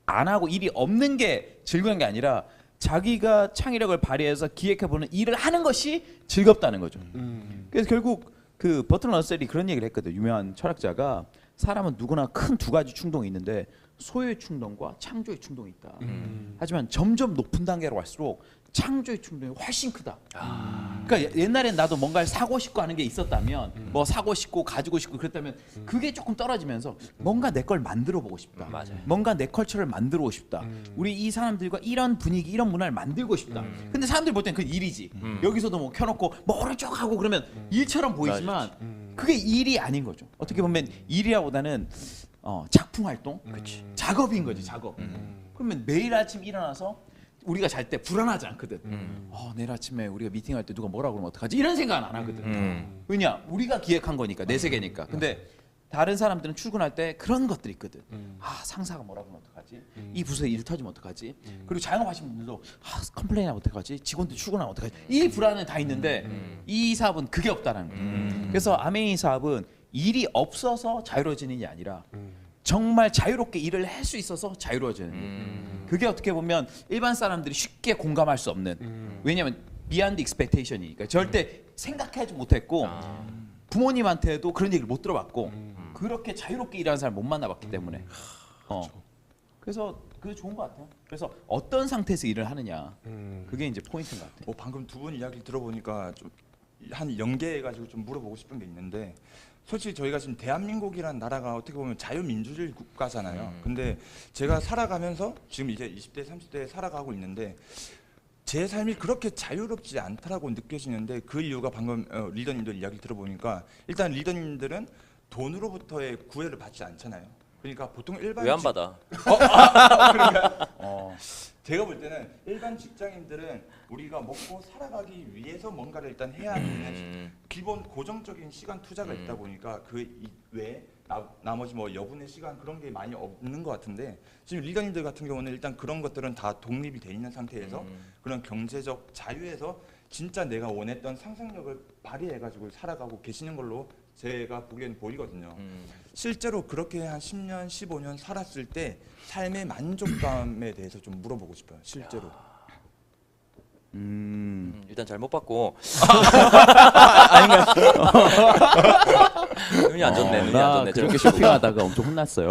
안 하고 일이 없는 게 즐거운 게 아니라 자기가 창의력을 발휘해서 기획해보는 일을 하는 것이 즐겁다는 거죠. 그래서 결국 그 버트런 러셀이 그런 얘기를 했거든. 유명한 철학자가 사람은 누구나 큰 두 가지 충동이 있는데 소유의 충동과 창조의 충동이 있다. 하지만 점점 높은 단계로 갈수록 창조의 충동이 훨씬 크다. 그러니까 옛날엔 나도 뭔가를 사고 싶고 하는 게 있었다면 뭐 사고 싶고 가지고 싶고 그랬다면 그게 조금 떨어지면서 뭔가 내 걸 만들어 보고 싶다. 뭔가 내 컬처를 만들어 보고 싶다. 우리 이 사람들과 이런 분위기 이런 문화를 만들고 싶다. 근데 사람들이 볼 때는 그 일이지. 여기서도 뭐 켜놓고 뭐를 쭉 하고 그러면 일처럼 보이지만 그게 일이 아닌 거죠. 어떻게 보면 일이라보다는 작품 활동, 작업인 거지 작업. 그러면 매일 아침 일어나서 우리가 잘 때 불안하지 않거든. 내일 아침에 우리가 미팅할 때 누가 뭐라 그러면 어떡하지? 이런 생각은 안 하거든. 왜냐? 우리가 기획한 거니까 내 세계니까. 근데 다른 사람들은 출근할 때 그런 것들이 있거든. 상사가 뭐라 그러면 어떡하지? 이 부서에 일 터지면 어떡하지? 그리고 자영업하시는 분들도 컴플레인하면 어떡하지? 직원들 출근하면 어떡하지? 이 불안은 다 있는데 이 사업은 그게 없다는 거예요. 그래서 아메이 사업은 일이 없어서 자유로워지는 게 아니라 정말 자유롭게 일을 할 수 있어서 자유로워지는 그게 어떻게 보면 일반 사람들이 쉽게 공감할 수 없는 왜냐하면 beyond expectation이니까 절대 생각하지 못했고 부모님한테도 그런 얘기를 못 들어봤고 그렇게 자유롭게 일하는 사람 못 만나봤기 때문에 그래서 그게 좋은 것 같아요. 그래서 어떤 상태에서 일을 하느냐 그게 이제 포인트인 것 같아요. 방금 두 분 이야기를 들어보니까 좀 한 연계해가지고 좀 물어보고 싶은 게 있는데 솔직히 저희가 지금 대한민국이라는 나라가 어떻게 보면 자유민주주의 국가잖아요. 근데 제가 살아가면서 지금 이제 20대, 30대에 살아가고 있는데 제 삶이 그렇게 자유롭지 않다라고 느껴지는데 그 이유가 방금 리더님들 이야기 들어보니까 일단 리더님들은 돈으로부터의 구애를 받지 않잖아요. 그러니까 보통 일반 왜 안 받아? 제가 볼 때는 일반 직장인들은 우리가 먹고 살아가기 위해서 뭔가를 일단 해야 하는 기본 고정적인 시간 투자가 있다 보니까 그 외에 나머지 뭐 여분의 시간 그런 게 많이 없는 것 같은데 지금 리더님들 같은 경우는 일단 그런 것들은 다 독립이 돼 있는 상태에서 그런 경제적 자유에서 진짜 내가 원했던 상상력을 발휘해가지고 살아가고 계시는 걸로 제가 보기에는 보이거든요. 실제로 그렇게 한 10년, 15년 살았을 때 삶의 만족감에 대해서 좀 물어보고 싶어요. 실제로. 일단 잘못 받고. 눈이 안 좋네. 눈이 안 나 좋네. 그렇게 쇼핑하다가 엄청 혼났어요.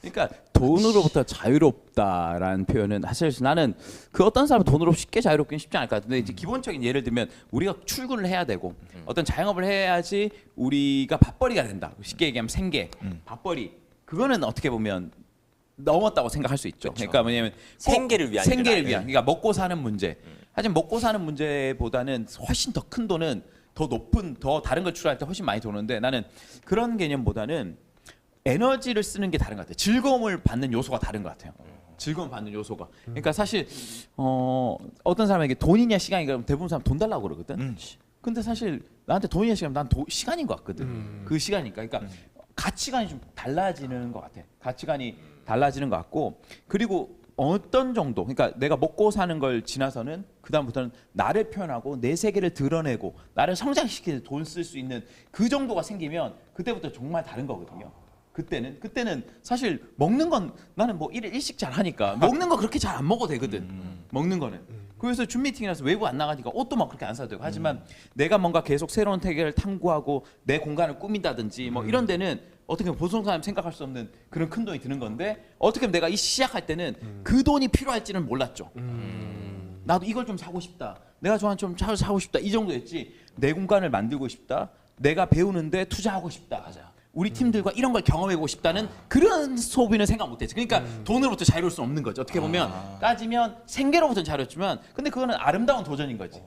그러니까 돈으로부터 자유롭다라는 표현은 사실 나는 그 어떤 사람은 돈으로 쉽게 자유롭기는 쉽지 않을 것 같은데 이제 기본적인 예를 들면 우리가 출근을 해야 되고 어떤 자영업을 해야지 우리가 밥벌이가 된다. 쉽게 얘기하면 생계, 밥벌이 그거는 어떻게 보면 넘었다고 생각할 수 있죠. 그러니까 뭐냐면 생계를 위한 생계를 위한 그러니까 먹고 사는 문제. 하지만 먹고 사는 문제보다는 훨씬 더 큰 돈은 더 높은 더 다른 걸 추구할 때 훨씬 많이 도는데 나는 그런 개념보다는 에너지를 쓰는 게 다른 것 같아요. 즐거움을 받는 요소가 다른 것 같아요. 즐거움 받는 요소가. 그러니까 사실 어떤 사람에게 돈이냐 시간이냐 그러면 대부분 사람 돈 달라고 그러거든. 근데 사실 나한테 돈이냐 시간이면 난 시간인 것 같거든. 그 시간이니까. 그러니까 가치관이 좀 달라지는 것 같아. 가치관이 달라지는 것 같고 그리고 어떤 정도 그러니까 내가 먹고 사는 걸 지나서는 그 다음부터는 나를 표현하고 내 세계를 드러내고 나를 성장시키는 돈 쓸 수 있는 그 정도가 생기면 그때부터 정말 다른 거거든요. 그때는 사실 먹는 건 나는 뭐 일일 일식 잘 하니까 먹는 거 그렇게 잘 안 먹어도 되거든. 먹는 거는. 그래서 줌 미팅이라서 외부 안 나가니까 옷도 막 그렇게 안 사도 되고 하지만 내가 뭔가 계속 새로운 세계를 탐구하고 내 공간을 꾸민다든지 뭐 이런 데는 어떻게 보면 보통 사람 생각할 수 없는 그런 큰 돈이 드는 건데 어떻게 보면 내가 이 시작할 때는 그 돈이 필요할지는 몰랐죠. 나도 이걸 좀 사고 싶다. 내가 좋아하는 좀 차를 사고 싶다. 이 정도였지. 내 공간을 만들고 싶다. 내가 배우는데 투자하고 싶다. 맞아. 우리 팀들과 이런 걸 경험해보고 싶다는 그런 소비는 생각 못했지. 그러니까 돈으로부터 자유로울 수 없는 거죠. 어떻게 보면 따지면 생계로부터는 자유롭지만 근데 그거는 아름다운 도전인 거지.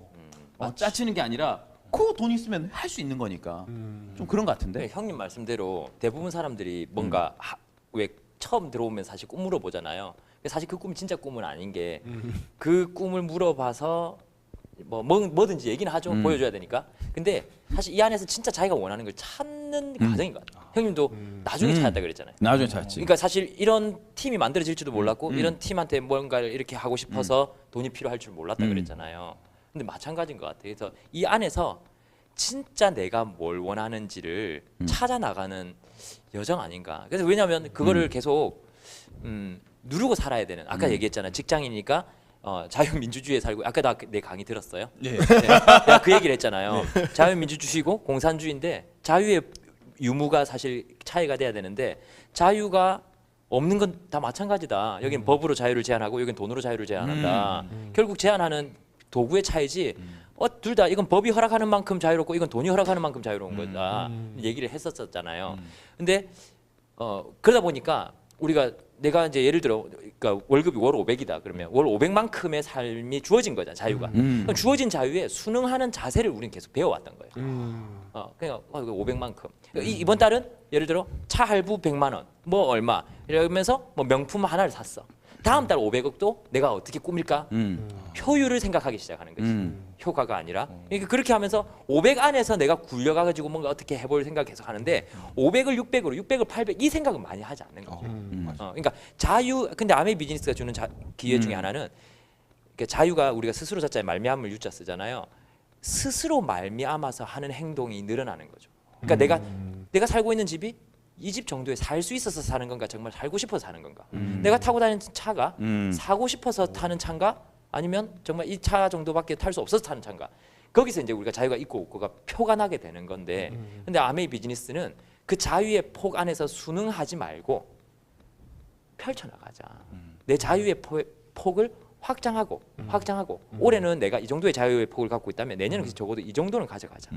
짜치는 게 아니라 그 돈 있으면 할 수 있는 거니까 좀 그런 것 같은데. 네, 형님 말씀대로 대부분 사람들이 뭔가 왜 처음 들어오면 사실 꿈 물어보잖아요. 사실 그 꿈이 진짜 꿈은 아닌 게 그 꿈을 물어봐서 뭐든지 얘기는 하죠. 보여줘야 되니까. 근데 사실 이 안에서 진짜 자기가 원하는 걸 찾는 과정인 것 같아요. 형님도 나중에 찾았다 그랬잖아요. 나중에 찾았지. 그러니까 사실 이런 팀이 만들어질지도 몰랐고 이런 팀한테 뭔가를 이렇게 하고 싶어서 돈이 필요할 줄 몰랐다 그랬잖아요. 근데 마찬가지인 것 같아요. 그래서 이 안에서 진짜 내가 뭘 원하는지를 찾아 나가는 여정 아닌가. 그래서 왜냐하면 그거를 계속 누르고 살아야 되는. 아까 얘기했잖아요. 직장이니까 자유민주주의에 살고. 아까 내 강의 들었어요? 예. 네. 내가 그 얘기를 했잖아요. 자유민주주의고 공산주의인데 자유의 유무가 사실 차이가 돼야 되는데 자유가 없는 건 다 마찬가지다. 여긴 법으로 자유를 제한하고 여긴 돈으로 자유를 제한한다. 결국 제한하는 도구의 차이지. 둘 다 이건 법이 허락하는 만큼 자유롭고 이건 돈이 허락하는 만큼 자유로운 거다. 얘기를 했었잖아요. 근데 그러다 보니까 내가 이제 예를 들어 그러니까 월급이 월 500이다 그러면 월 500만큼의 삶이 주어진 거잖아 자유가. 그럼 주어진 자유에 순응하는 자세를 우리는 계속 배워왔던 거예요. 그러니까 500만큼. 이번 달은 예를 들어 차 할부 100만 원, 뭐 얼마 이러면서 뭐 명품 하나를 샀어. 다음 달 500억도 내가 어떻게 꾸밀까? 효율을 생각하기 시작하는 거지. 효과가 아니라. 그러니까 그렇게 하면서 500 안에서 내가 굴려가지고 뭔가 어떻게 해볼 생각 계속 하는데 500을 600으로, 600을 800 이 생각은 많이 하지 않는 거죠. 그러니까 자유. 근데 아메 비즈니스가 주는 기회 중에 하나는 그러니까 자유가 우리가 스스로 자자에 말미암을 유자 쓰잖아요. 스스로 말미암아서 하는 행동이 늘어나는 거죠. 그러니까 내가 살고 있는 집이 이 집 정도에 살 수 있어서 사는 건가 정말 살고 싶어서 사는 건가 내가 타고 다니는 차가 사고 싶어서 타는 차인가 아니면 정말 이 차 정도밖에 탈 수 없어서 타는 차인가 거기서 이제 우리가 자유가 있고 없고가 표가 나게 되는 건데 근데 아메이 비즈니스는 그 자유의 폭 안에서 순응하지 말고 펼쳐나가자 내 자유의 폭을 확장하고 올해는 내가 이 정도의 자유의 폭을 갖고 있다면 내년은 적어도 이 정도는 가져가자.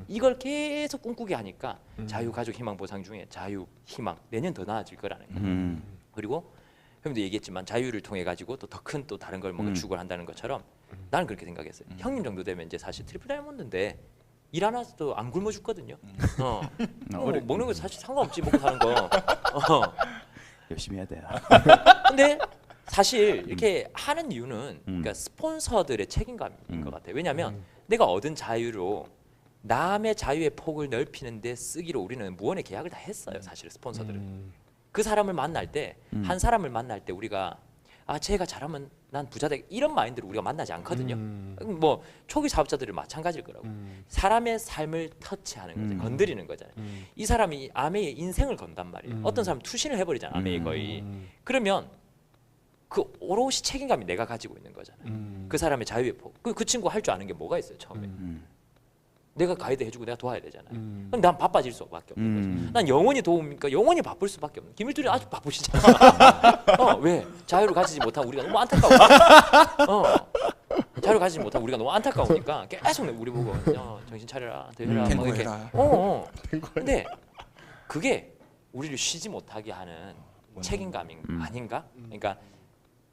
이걸 계속 꿈꾸게 하니까 자유, 가족, 희망, 보상 중에 자유, 희망 내년 더 나아질 거라는 거예요. 그리고 형님도 얘기했지만 자유를 통해 가지고 또 더 큰 또 다른 걸 뭔가 추구를 한다는 것처럼 나는 그렇게 생각했어요. 형님 정도 되면 이제 사실 트리플 다이아몬드인데 일 하나도 안 굶어 죽거든요. 먹는 거 사실 상관없지 먹고 사는 거. 열심히 해야 돼요. 근데 사실 이렇게 하는 이유는 그러니까 스폰서들의 책임감인 것 같아요. 왜냐하면 내가 얻은 자유로 남의 자유의 폭을 넓히는데 쓰기로 우리는 무언의 계약을 다 했어요. 사실 스폰서들은 그 사람을 만날 때 한 사람을 만날 때 우리가 쟤가 잘하면 난 부자 되 이런 마인드로 우리가 만나지 않거든요. 뭐 초기 사업자들은 마찬가지일 거라고. 사람의 삶을 터치하는 거죠. 건드리는 거잖아요. 이 사람이 아메의 인생을 건단 말이에요. 어떤 사람은 투신을 해버리잖아. 아메의 거의. 그러면 그 오롯이 책임감이 내가 가지고 있는 거잖아요. 그 사람의 자유의 폭. 그 친구 할 줄 아는 게 뭐가 있어요 처음에. 내가 가이드 해주고 내가 도와야 되잖아요. 그럼 난 바빠질 수밖에 없는 거죠. 난 영원히 도우니까 영원히 바쁠 수밖에 없는. 김일둘이 아주 바쁘시잖아. 왜? 자유를 가지지 못한 우리가 너무 안타까워. 자유를 가지지 못한 우리가 너무 안타까우니까 계속 우리 보고 정신 차려라, 대해라, 뭐 이렇게. 근데 그게 우리를 쉬지 못하게 하는 책임감인 아닌가? 그러니까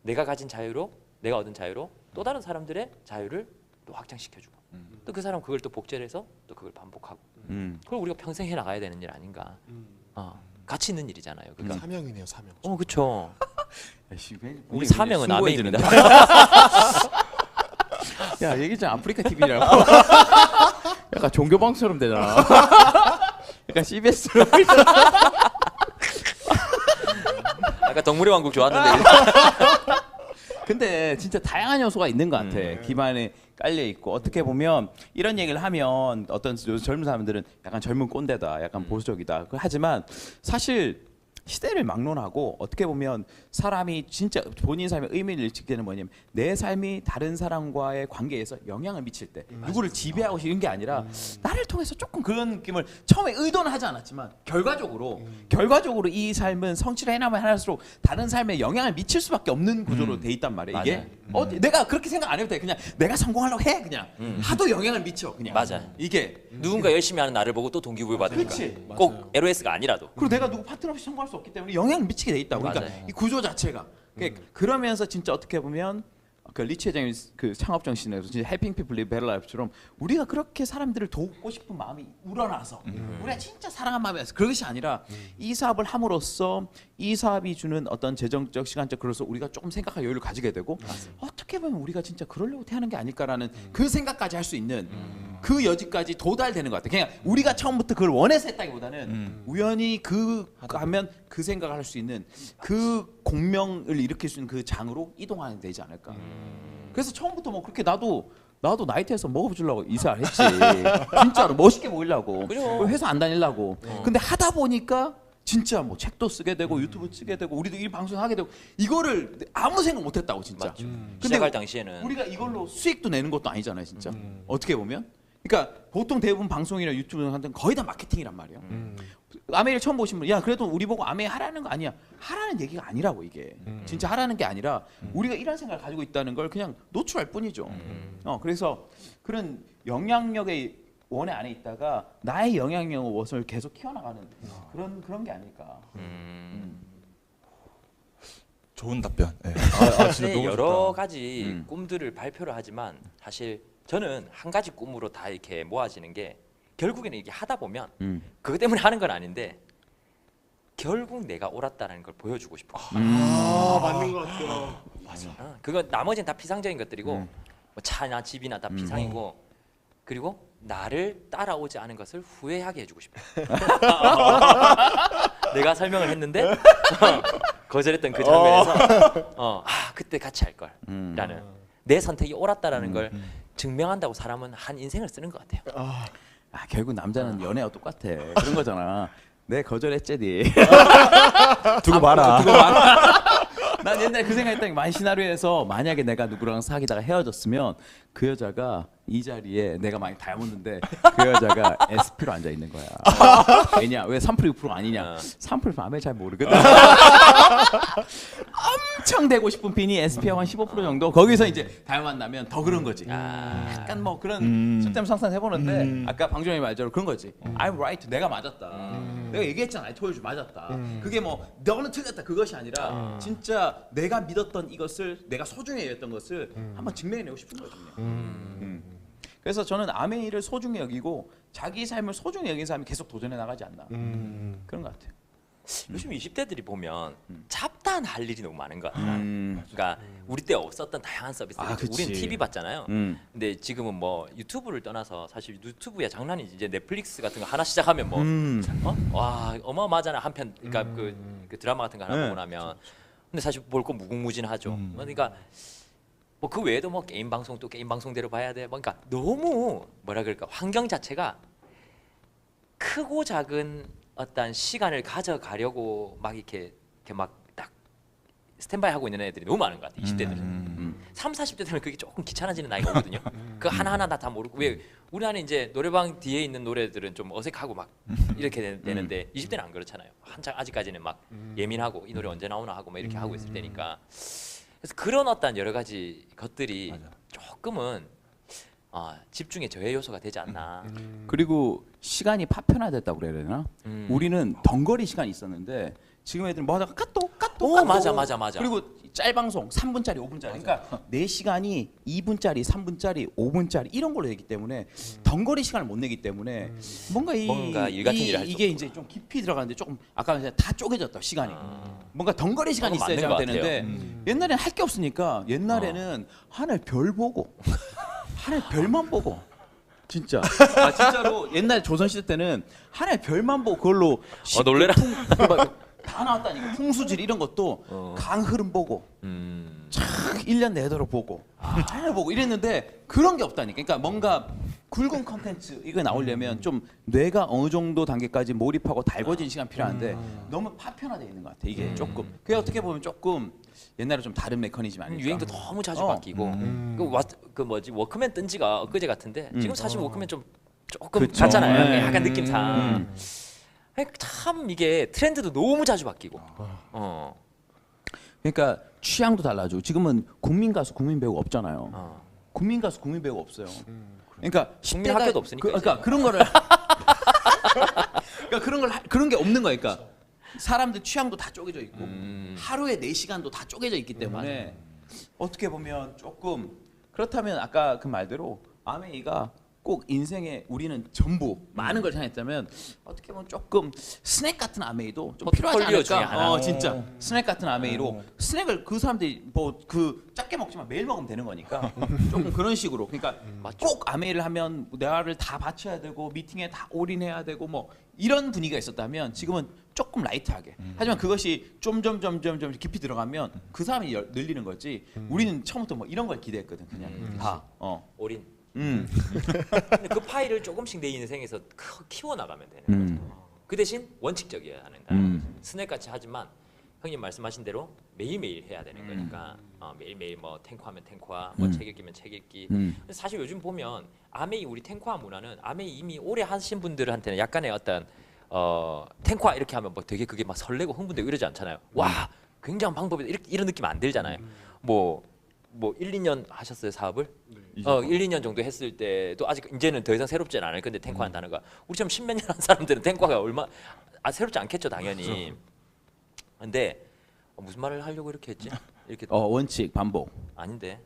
내가 가진 자유로, 내가 얻은 자유로 또 다른 사람들의 자유를 또 확장시켜주고 또 그 사람 그걸 또 복제를 해서 또 그걸 반복하고 그걸 우리가 평생 해 나가야 되는 일 아닌가? 가치 있는 일이잖아요. 그러니까 사명이네요, 사명. 그렇죠. 우리 우리 사명은 아메입니다. 야 얘기했잖아 아프리카 TV라고. 약간 종교 방송처럼 되잖아. 약간 CBS로. 아까 동물의 왕국 좋았는데. 근데 진짜 다양한 요소가 있는 것 같아. 기반에 깔려 있고 어떻게 보면 이런 얘기를 하면 어떤 젊은 사람들은 약간 젊은 꼰대다, 약간 보수적이다. 하지만 사실 시대를 막론하고 어떻게 보면 사람이 진짜 본인 삶의 의미를 잃게 되는 뭐냐면 내 삶이 다른 사람과의 관계에서 영향을 미칠 때 누구를 지배하고 이런 게 아니라 나를 통해서 조금 그런 느낌을 처음에 의도는 하지 않았지만 결과적으로 이 삶은 성취를 해나면 할수록 다른 삶에 영향을 미칠 수밖에 없는 구조로 돼 있단 말이에요. 이게 내가 그렇게 생각 안 해도 돼. 그냥 내가 성공하려고 해. 그냥 하도 영향을 미쳐. 그냥 맞아. 이게 누군가 열심히 하는 나를 보고 또 동기부여 받으니까. 그치. 꼭 LOS가 아니라도. 그리고 내가 누구 파트너 없이 성공할 수 없기 때문에 영향을 미치게 돼 있다고. 그러니까 맞아요. 이 구조 자체가. 그러면서 진짜 어떻게 보면 그 리치 회장의 그 창업 정신에서 진짜 helping people live better life처럼 우리가 그렇게 사람들을 돕고 싶은 마음이 우러나서 우리가 진짜 사랑한 마음이어서 그것이 아니라 이 사업을 함으로써 이 사업이 주는 어떤 재정적 시간적 그래서 우리가 조금 생각할 여유를 가지게 되고 어떻게 보면 우리가 진짜 그러려고 태어난 게 아닐까라는 그 생각까지 할 수 있는 그 여지까지 도달되는 것 같아요. 그냥 우리가 처음부터 그걸 원해서 했다기보다는 우연히 하면 그 생각을 할 수 있는 그 공명을 일으킬 수 있는 그 장으로 이동하게 되지 않을까. 그래서 처음부터 뭐 그렇게 나도 나이트에서 먹어주려고 이사를 했지. 진짜로 멋있게 보이려고. 그죠. 회사 안 다니려고. 근데 하다 보니까 진짜 뭐 책도 쓰게 되고 유튜브 쓰게 되고 우리도 이 방송 하게 되고 이거를 아무 생각 못했다고 진짜. 시작할 당시에는 우리가 이걸로 수익도 내는 것도 아니잖아요, 진짜. 어떻게 보면. 그러니까 보통 대부분 방송이나 유튜브 같은 거의 다 마케팅이란 말이에요. 아메이를 처음 보신 분, 야 그래도 우리 보고 아메이 하라는 거 아니야. 하라는 얘기가 아니라고 이게. 진짜 하라는 게 아니라 우리가 이런 생각을 가지고 있다는 걸 그냥 노출할 뿐이죠. 그래서 그런 영향력의 원의 안에 있다가 나의 영향력의 원을 계속 키워나가는 그런 게 아닐까. 좋은 답변. 네. 진짜 여러 가지 꿈들을 발표를 하지만 사실 저는 한 가지 꿈으로 다 이렇게 모아지는 게 결국에는 이게 하다 보면 그것 때문에 하는 건 아닌데 결국 내가 옳았다는 걸 보여주고 싶어. 맞는 것 같아요. 그건 나머지는 다 피상적인 것들이고 뭐 차나 집이나 다 피상이고 그리고 나를 따라오지 않은 것을 후회하게 해주고 싶어. 내가 설명을 했는데 거절했던 그 장면에서 그때 같이 할 걸라는 내 선택이 옳았다라는 걸 증명한다고 사람은 한 인생을 쓰는 것 같아요. 결국 남자는 연애와 똑같아. 그런 거잖아. 내 거절했제디. 두고 봐라. 난 옛날에 그 생각했던 게 많이 시나리오에서 만약에 내가 누구랑 사귀다가 헤어졌으면 그 여자가 이 자리에 내가 만약 다이아몬드인데 그 여자가 SP로 앉아 있는 거야. 왜냐? 왜 3% 6% 아니냐? 3% 아메 잘 모르거든. 엄청 되고 싶은 핀이 SP하고 한 15% 정도. 거기서 이제 다이아몬드 나면 더 그런 거지. 약간 뭐 그런 시스템 상상 해보는데 아까 방종이 말대로 그런 거지. I'm right. 내가 맞았다. 내가 얘기했잖아. I told you 맞았다. 그게 뭐 너는 틀렸다 그것이 아니라 진짜 내가 믿었던 이것을 내가 소중히 여겼던 것을 한번 증명해내고 싶은 거죠. 그래서 저는 아메이를 소중히 여기고 자기 삶을 소중히 여긴 사람이 계속 도전해 나가지 않나 그런 것 같아요. 요즘 20대들이 보면 잡다한 할 일이 너무 많은 것 같아요. 그러니까 우리 때 없었던 다양한 서비스들. 우리는 TV 봤잖아요. 근데 지금은 뭐 유튜브를 떠나서 사실 유튜브야 장난이지. 이제 넷플릭스 같은 거 하나 시작하면 뭐 와 어마어마하잖아 한 편. 그러니까 그 드라마 같은 거 하나 보고 나면. 근데 사실 볼 거 무궁무진하죠. 그러니까 뭐 그 외에도 뭐 게임 방송 또 게임 방송대로 봐야 돼. 그러니까 너무 뭐라 그럴까 환경 자체가 크고 작은 어떤 시간을 가져가려고 막 이렇게 막 딱 스탠바이 하고 있는 애들이 너무 많은 것 같아. 20대들은 30, 40대들은 그게 조금 귀찮아지는 나이가 오거든요. 그 하나하나 다 모르고 왜 우리 안에 이제 노래방 뒤에 있는 노래들은 좀 어색하고 막 이렇게 되는데 20대는 안 그렇잖아요. 한창 아직까지는 막 예민하고 이 노래 언제 나오나 하고 막 이렇게 하고 있을 때니까 그래서 그런 어떤 여러 가지 것들이 조금은 집중의 저해 요소가 되지 않나. 그리고 시간이 파편화됐다고 그래야 되나? 우리는 덩거리 시간이 있었는데 지금 애들은 뭐 하다가 까똑 맞아. 그리고 짤방송 3분짜리 5분짜리 그러니까 내 시간이 2분짜리 3분짜리 5분짜리 이런 걸로 되기 때문에 덩거리 시간을 못 내기 때문에 뭔가 일 같은 일을 할 수 이게 없고. 이제 좀 깊이 들어가는데 조금 아까 다 쪼개졌다 시간이 뭔가 덩거리 시간이 그건 있어야 맞는 것 되는데 옛날에는 할 게 없으니까 옛날에는 하늘 별 보고 하늘 별만 보고 진짜 진짜로 옛날 조선시대 때는 하늘 별만 보고 그걸로 놀래라. 다 나왔다니까. 풍수질 이런 것도 강 흐름 보고 촥 1년 내도록 보고 하늘 보고 이랬는데 그런 게 없다니까. 그러니까 뭔가 굵은 컨텐츠 이거 나오려면 좀 뇌가 어느 정도 단계까지 몰입하고 달궈진 시간 필요한데 너무 파편화돼 있는 것 같아. 이게 조금. 그게 어떻게 보면 조금 옛날에 좀 다른 메커니즘 아닐까. 유행도 너무 자주 어. 바뀌고 그 뭐지 워크맨 뜬 지가 엊그제 같은데 지금 사실 워크맨 좀 조금 그쵸. 같잖아요. 네. 약간 느낌상. 참 이게 트렌드도 너무 자주 바뀌고. 그러니까 취향도 달라지고 지금은 국민 가수, 국민 배우 없잖아요. 국민 가수, 국민 배우 없어요. 그러니까 국민 10대가 학교도 없으니까 그러니까 이제. 그런 거를 그러니까 그런 게 없는 거야. 그러니까 사람들 취향도 다 쪼개져 있고 하루에 4시간도 다 쪼개져 있기 때문에 어떻게 보면 조금 그렇다면 아까 그 말대로 아메이가 꼭 인생에 우리는 전부 많은 걸 생각했다면 어떻게 보면 조금 스낵 같은 아메이도 좀 필요하지 포트폴리오 중에 않을까? 하나. 진짜 스낵 같은 아메이로 스낵을 그 사람들이 뭐 그 작게 먹지만 매일 먹으면 되는 거니까 조금 그런 식으로 그러니까 꼭 아메이를 하면 대화를 다 바쳐야 되고 미팅에 다 올인해야 되고 뭐 이런 분위기가 있었다면 지금은 조금 라이트하게 하지만 그것이 점점 깊이 들어가면 그 사람이 늘리는 거지 우리는 처음부터 뭐 이런 걸 기대했거든 그냥 다 올인. 근데 그 파일을 조금씩 내 인생에서 키워 나가면 되는 거죠. 그 대신 원칙적이어야 한다. 스낵 같이 하지만 형님 말씀하신 대로 매일매일 해야 되는 거니까 매일매일 뭐 탱커하면 탱커화, 뭐 책 읽기면 책 읽기. 근데 사실 요즘 보면 아메이 우리 탱커화 문화는 아메이 이미 오래 하신 분들한테는 약간의 어떤 탱커화 이렇게 하면 뭐 되게 그게 막 설레고 흥분되고 이러지 않잖아요. 와 굉장한 방법이다 이런 느낌 안 들잖아요. 뭐 1, 2년 하셨어요 사업을? 1, 2년 정도 했을 때도 아직 이제는 더 이상 새롭지는 않을 건데 탱커 한다는 거. 우리처럼 10몇 년 한 사람들은 탱커가 얼마 새롭지 않겠죠 당연히. 근데 무슨 말을 하려고 이렇게 했지? 이렇게 원칙 반복 아닌데.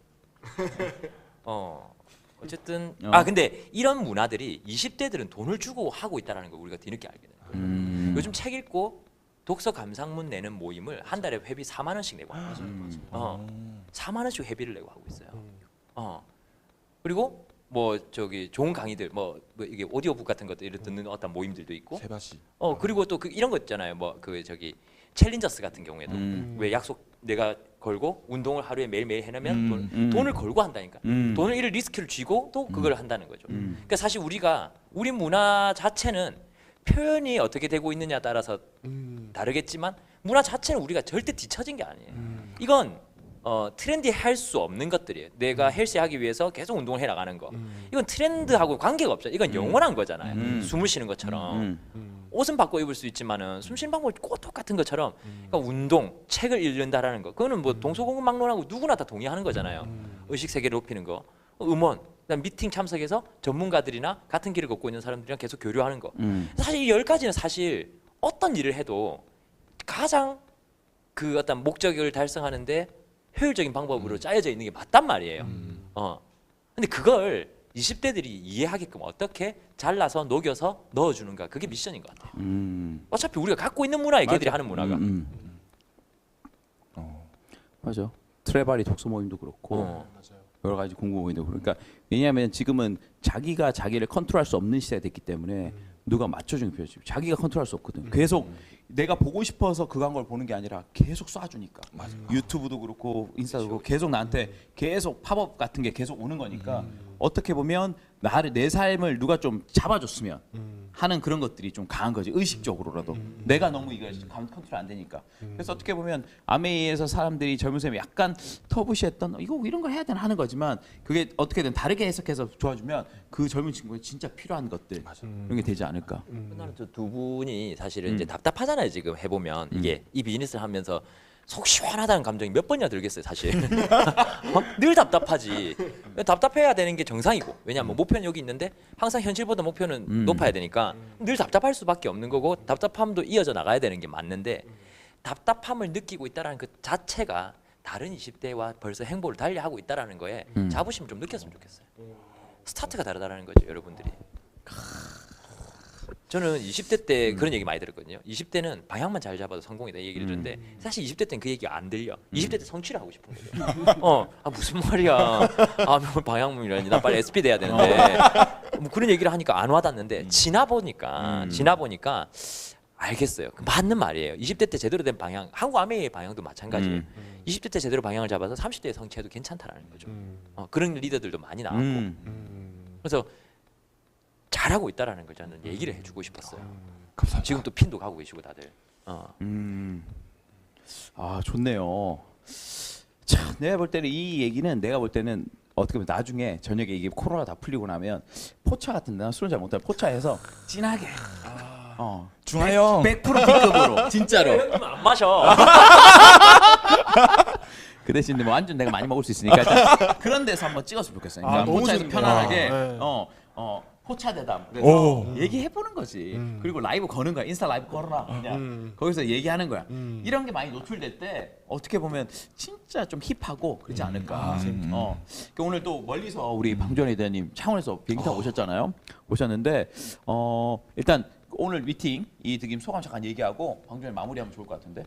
어쨌든 근데 이런 문화들이 20대들은 돈을 주고 하고 있다라는 걸 우리가 뒤늦게 알게 돼요. 요즘 책 읽고 독서 감상문 내는 모임을 한 달에 회비 4만 원씩 내고 하는 거죠. 4만 원씩 회비를 내고 하고 있어요. 그리고 뭐 저기 좋은 강의들 뭐 이게 오디오북 같은 것들 듣는 어떤 모임들도 있고. 세바시. 그리고 또 이런 거 있잖아요. 뭐 그 저기 챌린저스 같은 경우에도 왜 약속 내가 걸고 운동을 하루에 매일매일 해내면 돈을 걸고 한다니까. 돈을 이를 리스크를 쥐고 또 그걸 한다는 거죠. 그러니까 사실 우리 문화 자체는 표현이 어떻게 되고 있느냐 따라서 다르겠지만 문화 자체는 우리가 절대 뒤처진 게 아니에요. 이건 트렌디할 수 없는 것들이에요. 내가 헬스하기 위해서 계속 운동을 해 나가는 거. 이건 트렌드하고 관계가 없죠. 이건 영원한 거잖아요. 숨을 쉬는 것처럼. 옷은 바꿔 입을 수 있지만은 숨 쉬는 방법이 꼭 똑같은 것처럼 그러니까 운동, 책을 읽는다라는 거. 그거는 뭐 동서고금망론하고 누구나 다 동의하는 거잖아요. 의식 세계를 높이는 거. 음원, 그다음 미팅 참석해서 전문가들이나 같은 길을 걷고 있는 사람들이랑 계속 교류하는 거. 사실 이 10가지는 사실 어떤 일을 해도 가장 그 어떤 목적을 달성하는데 효율적인 방법으로 짜여져 있는 게 맞단 말이에요. 근데 그걸 20대들이 이해하게끔 어떻게 잘라서 녹여서 넣어주는가 그게 미션인 것 같아요. 어차피 우리가 갖고 있는 문화에 걔들이 하는 문화가. 맞아. 트레바리 독서 모임도 그렇고 여러 가지 공부 모임도 그러니까 왜냐하면 지금은 자기가 자기를 컨트롤할 수 없는 시대가 됐기 때문에 누가 맞춰주는 필요지. 자기가 컨트롤할 수 없거든. 계속 내가 보고 싶어서 그거 한 걸 보는 게 아니라 계속 쏴주니까. 유튜브도 그렇고 인스타도 그렇고 계속 나한테 계속 팝업 같은 게 계속 오는 거니까 어떻게 보면 내 삶을 누가 좀 잡아줬으면 하는 그런 것들이 좀 강한 거지. 의식적으로라도 내가 너무 이걸 컨트롤 안 되니까. 그래서 어떻게 보면 아메이에서 사람들이 젊은 사람이 약간 터부시했던 이거 이런 걸 해야 되나 하는 거지만 그게 어떻게든 다르게 해석해서 도와주면 그 젊은 친구에 진짜 필요한 것들 이런 게 되지 않을까. 나는 저 두 분이 사실은 이제 답답하잖아요. 지금 해보면 이게 이 비즈니스를 하면서 속 시원하다는 감정이 몇 번이나 들겠어요 사실. 늘 답답하지. 답답해야 되는 게 정상이고 왜냐하면 목표는 여기 있는데 항상 현실보다 목표는 높아야 되니까 늘 답답할 수밖에 없는 거고 답답함도 이어져 나가야 되는 게 맞는데 답답함을 느끼고 있다는 그 자체가 다른 20대와 벌써 행보를 달리하고 있다는 거에 자부심을 좀 느꼈으면 좋겠어요. 스타트가 다르다는 거죠 여러분들이. 저는 20대 때 그런 얘기 많이 들었거든요. 20대는 방향만 잘 잡아도 성공이다 이 얘기를 듣는데 사실 20대 때는 그 얘기가 안 들려. 20대 때 성취를 하고 싶은 거예요. 무슨 말이야. 뭐 방향이라니 나 빨리 SP 돼야 되는데 뭐 그런 얘기를 하니까 안 와닿는데 지나 보니까 알겠어요. 맞는 말이에요. 20대 때 제대로 된 방향, 한국 아메이의 방향도 마찬가지예요. 20대 때 제대로 방향을 잡아서 30대에 성취해도 괜찮다라는 거죠. 그런 리더들도 많이 나왔고. 그래서 잘하고 있다라는 걸 저는 얘기를 해주고 싶었어요. 감사합니다. 지금 또 핀도 가고 계시고 다들. 아 좋네요. 참 내가 볼 때는 이 얘기는 내가 볼 때는 어떻게 보면 나중에 저녁에 이게 코로나 다 풀리고 나면 포차 같은 데나 술은 잘 못하면 포차에서 진하게 중하영 100% B급으로 진짜로 형님은 안 마셔. 그 대신에 뭐 안주 내가 많이 먹을 수 있으니까 일단 그런 데서 한번 찍었으면 좋겠어요. 그러니까 너무 포차에서 좋네요. 편안하게 네. 포차 대담 그래서 오. 얘기해 보는 거지. 그리고 라이브 거는 거야. 인스타 라이브 걸어라 그냥 거기서 얘기하는 거야. 이런 게 많이 노출될 때 어떻게 보면 진짜 좀 힙하고 그러지 않을까. 그러니까 오늘 또 멀리서 우리 방주원 리더님 창원에서 비행기 타고 오셨잖아요. 오셨는데 일단 오늘 미팅 이 득임 소감 잠깐 얘기하고 방주원 마무리하면 좋을 것 같은데.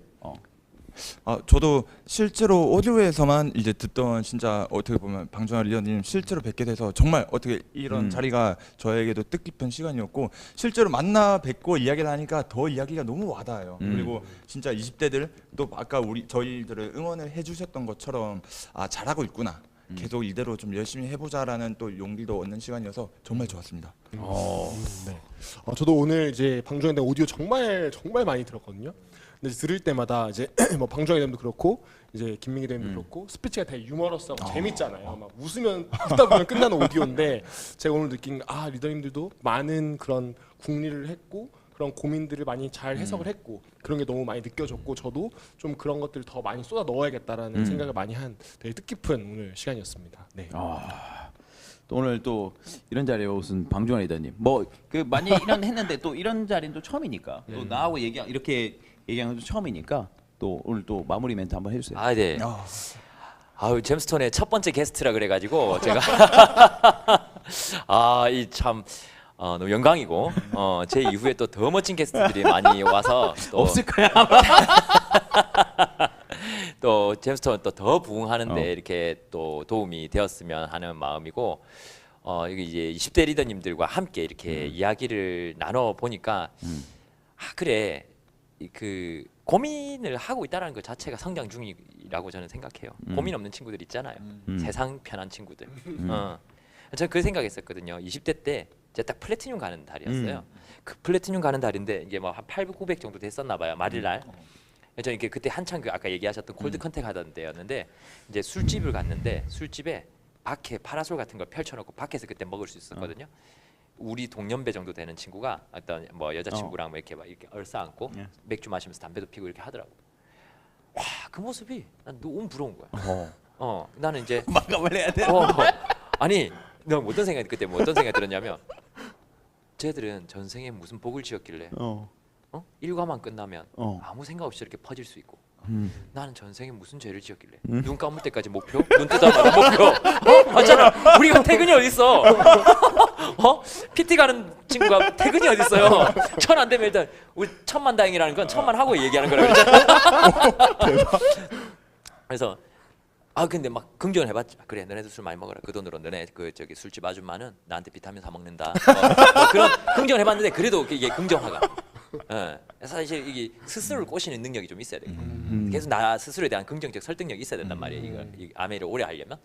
저도 실제로 오디오에서만 이제 듣던 진짜 어떻게 보면 방준환 리더님 실제로 뵙게 돼서 정말 어떻게 이런 자리가 저에게도 뜻깊은 시간이었고 실제로 만나 뵙고 이야기를 하니까 더 이야기가 너무 와닿아요. 그리고 진짜 20대들 또 아까 저희들을 응원을 해주셨던 것처럼 잘하고 있구나. 계속 이대로 좀 열심히 해보자라는 또 용기도 얻는 시간이어서 정말 좋았습니다. 네. 저도 오늘 이제 방주환 오디오 정말 많이 들었거든요. 근데 들을 때마다 이제 뭐 방주환 리더님도 그렇고 이제 김민기 리더님도 그렇고 스피치가 되게 유머러스하고 재밌잖아요. 막 웃으면 듣다 보면 끝나는 오디오인데 제가 오늘 느낀 리더님들도 많은 그런 궁리를 했고 그런 고민들을 많이 잘 해석을 했고 그런 게 너무 많이 느껴졌고 저도 좀 그런 것들을 더 많이 쏟아 넣어야겠다라는 생각을 많이 한 되게 뜻깊은 오늘 시간이었습니다. 네. 또 오늘 또 이런 자리에 오신 방주환 리더님 뭐 그 많이 이런 했는데 또 이런 자리는 또 처음이니까 또 나하고 이렇게 얘기하는 것도 처음이니까 또 오늘 또 마무리 멘트 한번 해주세요. 아 네. 잼스톤의 첫 번째 게스트라 그래가지고 제가 이 참 너무 영광이고 제 이후에 또 더 멋진 게스트들이 많이 와서 또 없을 거야. 또 잼스톤 또 더 부흥하는데 이렇게 또 도움이 되었으면 하는 마음이고 이게 이제 20대 리더님들과 함께 이렇게 이야기를 나눠 보니까 그래 그 고민을 하고 있다는 것 자체가 성장 중이라고 저는 생각해요. 고민 없는 친구들 있잖아요. 세상 편한 친구들. 저는 그 생각했었거든요. 20대 때 제가 딱 플래티늄 가는 달이었어요. 그 플래티늄 가는 달인데 이게 뭐 한 800, 900 정도 됐었나 봐요. 말일날. 저는 이게 그때 한창 그 아까 얘기하셨던 콜드 컨택 하던 때였는데 이제 술집을 갔는데 술집에 밖에 파라솔 같은 걸 펼쳐놓고 밖에서 그때 먹을 수 있었거든요. 우리 동년배 정도 되는 친구가 어떤 뭐 여자친구랑 뭐 이렇게 막 이렇게 얼싸안고 맥주 마시면서 담배도 피고 이렇게 하더라고. 와, 그 모습이 난 너무 부러운 거야. 나는 이제 마감을 해야 돼. 아니, 내가 어떤 생각이 그때 뭐 어떤 생각이 들었냐면, 쟤들은 전생에 무슨 복을 지었길래, 일과만 끝나면 아무 생각 없이 이렇게 퍼질 수 있고, 나는 전생에 무슨 죄를 지었길래 눈 감을 때까지 목표, 눈 뜨자마자 목표. 맞잖아. 우리가 퇴근이 어디 있어? PT 가는 친구가 퇴근이 어디 있어요? 1000 안 되면 일단 우리 천만다행이라는 건 천만 하고 얘기하는 거라고 그랬잖아. 그래서 근데 막 긍정을 해봤지. 그래, 너네도 술 많이 먹어라. 그 돈으로 너네 그 저기 술집 아줌마는 나한테 비타민 사 먹는다. 뭐 그런 긍정을 해봤는데 그래도 이게 긍정화가. 사실 이게 스스로를 꼬시는 능력이 좀 있어야 돼. 계속 나 스스로에 대한 긍정적 설득력이 있어야 된단 말이에요. 이걸 이 아메를 오래 하려면.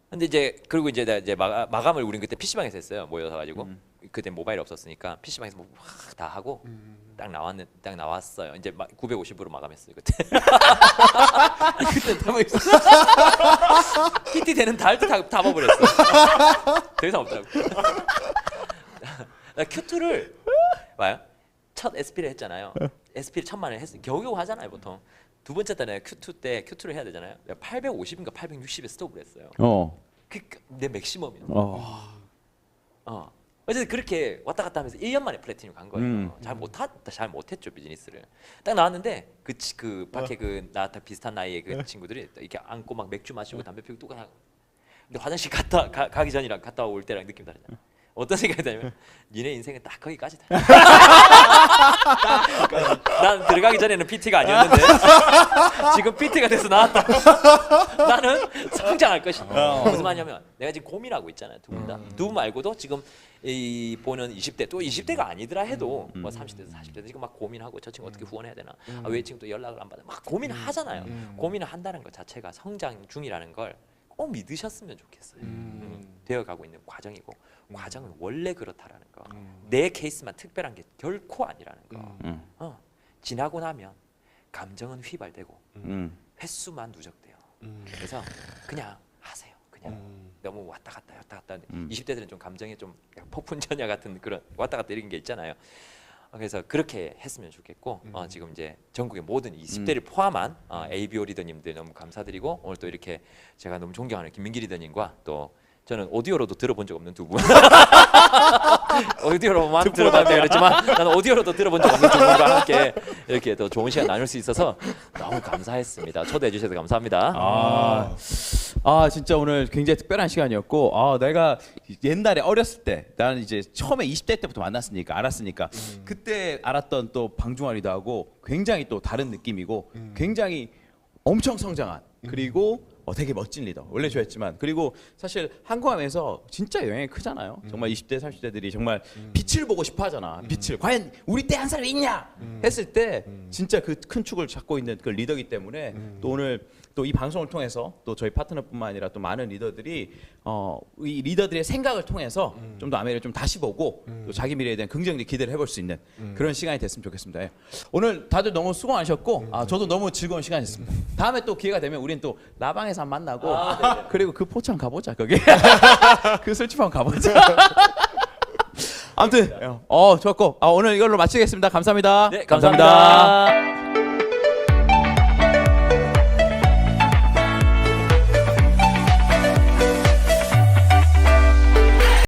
근데 이제 그리고 이제 마감을 우린 그때 PC방에서 했어요. 모여서 가지고 그때 모바일 없었으니까 PC방에서 뭐 다 하고 딱 나왔어요. 이제 950으로 마감했어요 그때. 그때 타고 있어. PT 되는 달도 다 먹어버렸어. 더 이상 없더라고. 나 Q2를 봐요. 첫 SP를 했잖아요. SP를 1000만을 했어. 겨우겨우 하잖아요 보통. 두 번째 달에 Q2 때 Q2를 해야 되잖아요. 850인가 860에 스톱을 했어요. 그 내 맥시멈이야. 어쨌든 그렇게 왔다 갔다 하면서 1년 만에 플래티늄 간 거예요. 잘 못했죠 비즈니스를. 딱 나왔는데 그 밖에 그 나한테 비슷한 나이의 그 친구들이 이렇게 앉고 막 맥주 마시고 담배 피우고 또 그냥. 근데 화장실 가기 전이랑 갔다 올 때랑 느낌 다르잖아. 어떤 생각이 드냐면 니네 인생은 딱 거기까지다. 난 들어가기 전에는 PT가 아니었는데 지금 PT가 돼서 나왔다. 나는 성장할 것이다. 무슨 말이냐면 내가 지금 고민하고 있잖아요. 두 분 다. 두 분 말고도 지금 이 보는 20대 또 20대가 아니더라 해도 뭐 30대에서 40대도 지금 막 고민하고 저 친구 어떻게 후원해야 되나. 왜 지금 또 연락을 안 받아. 막 고민을 하잖아요. 고민을 한다는 것 자체가 성장 중이라는 걸 꼭 믿으셨으면 좋겠어요. 되어가고 있는 과정이고 과정은 원래 그렇다라는 거. 내 케이스만 특별한 게 결코 아니라는 거. 지나고 나면 감정은 휘발되고 횟수만 누적돼요. 그래서 그냥 하세요. 그냥 너무 왔다 갔다 20대들은 좀 감정에 좀 폭풍전야 같은 그런 왔다 갔다 이런 게 있잖아요. 그래서 그렇게 했으면 좋겠고 지금 이제 전국의 모든 20대를 포함한 ABO 리더님들 너무 감사드리고 오늘 또 이렇게 제가 너무 존경하는 김민기 리더님과 또 저는 오디오로도 들어본 적 없는 두 분 오디오로만 들어봤다 그랬지만 나는 오디오로도 들어본 적 없는 두 분과 함께 이렇게 또 좋은 시간 나눌 수 있어서 너무 감사했습니다. 초대해 주셔서 감사합니다. 진짜 오늘 굉장히 특별한 시간이었고 내가 옛날에 어렸을 때 나는 이제 처음에 20대 때부터 만났으니까 알았으니까 그때 알았던 또 방중환 리더하고 굉장히 또 다른 느낌이고 굉장히 엄청 성장한 그리고 되게 멋진 리더 원래 좋아했지만 그리고 사실 항공함에서 진짜 영향이 크잖아요. 정말 20대 30대들이 정말 빛을 보고 싶어 하잖아. 빛을 과연 우리 때 한 사람이 있냐 했을 때 진짜 그 큰 축을 잡고 있는 그 리더이기 때문에 또 오늘 또 이 방송을 통해서 또 저희 파트너뿐만 아니라 또 많은 리더들이 이 리더들의 생각을 통해서 좀 더 아메리를 좀 다시 보고 또 자기 미래에 대한 긍정적인 기대를 해볼 수 있는 그런 시간이 됐으면 좋겠습니다. 예. 오늘 다들 너무 수고 많으셨고 저도 너무 즐거운 시간이었습니다. 다음에 또 기회가 되면 우리는 또 라방에서 한번 만나고 그리고 그 포천 가보자 거기 그 술집한 가보자. 아무튼 좋았고 오늘 이걸로 마치겠습니다. 감사합니다. 네, 감사합니다.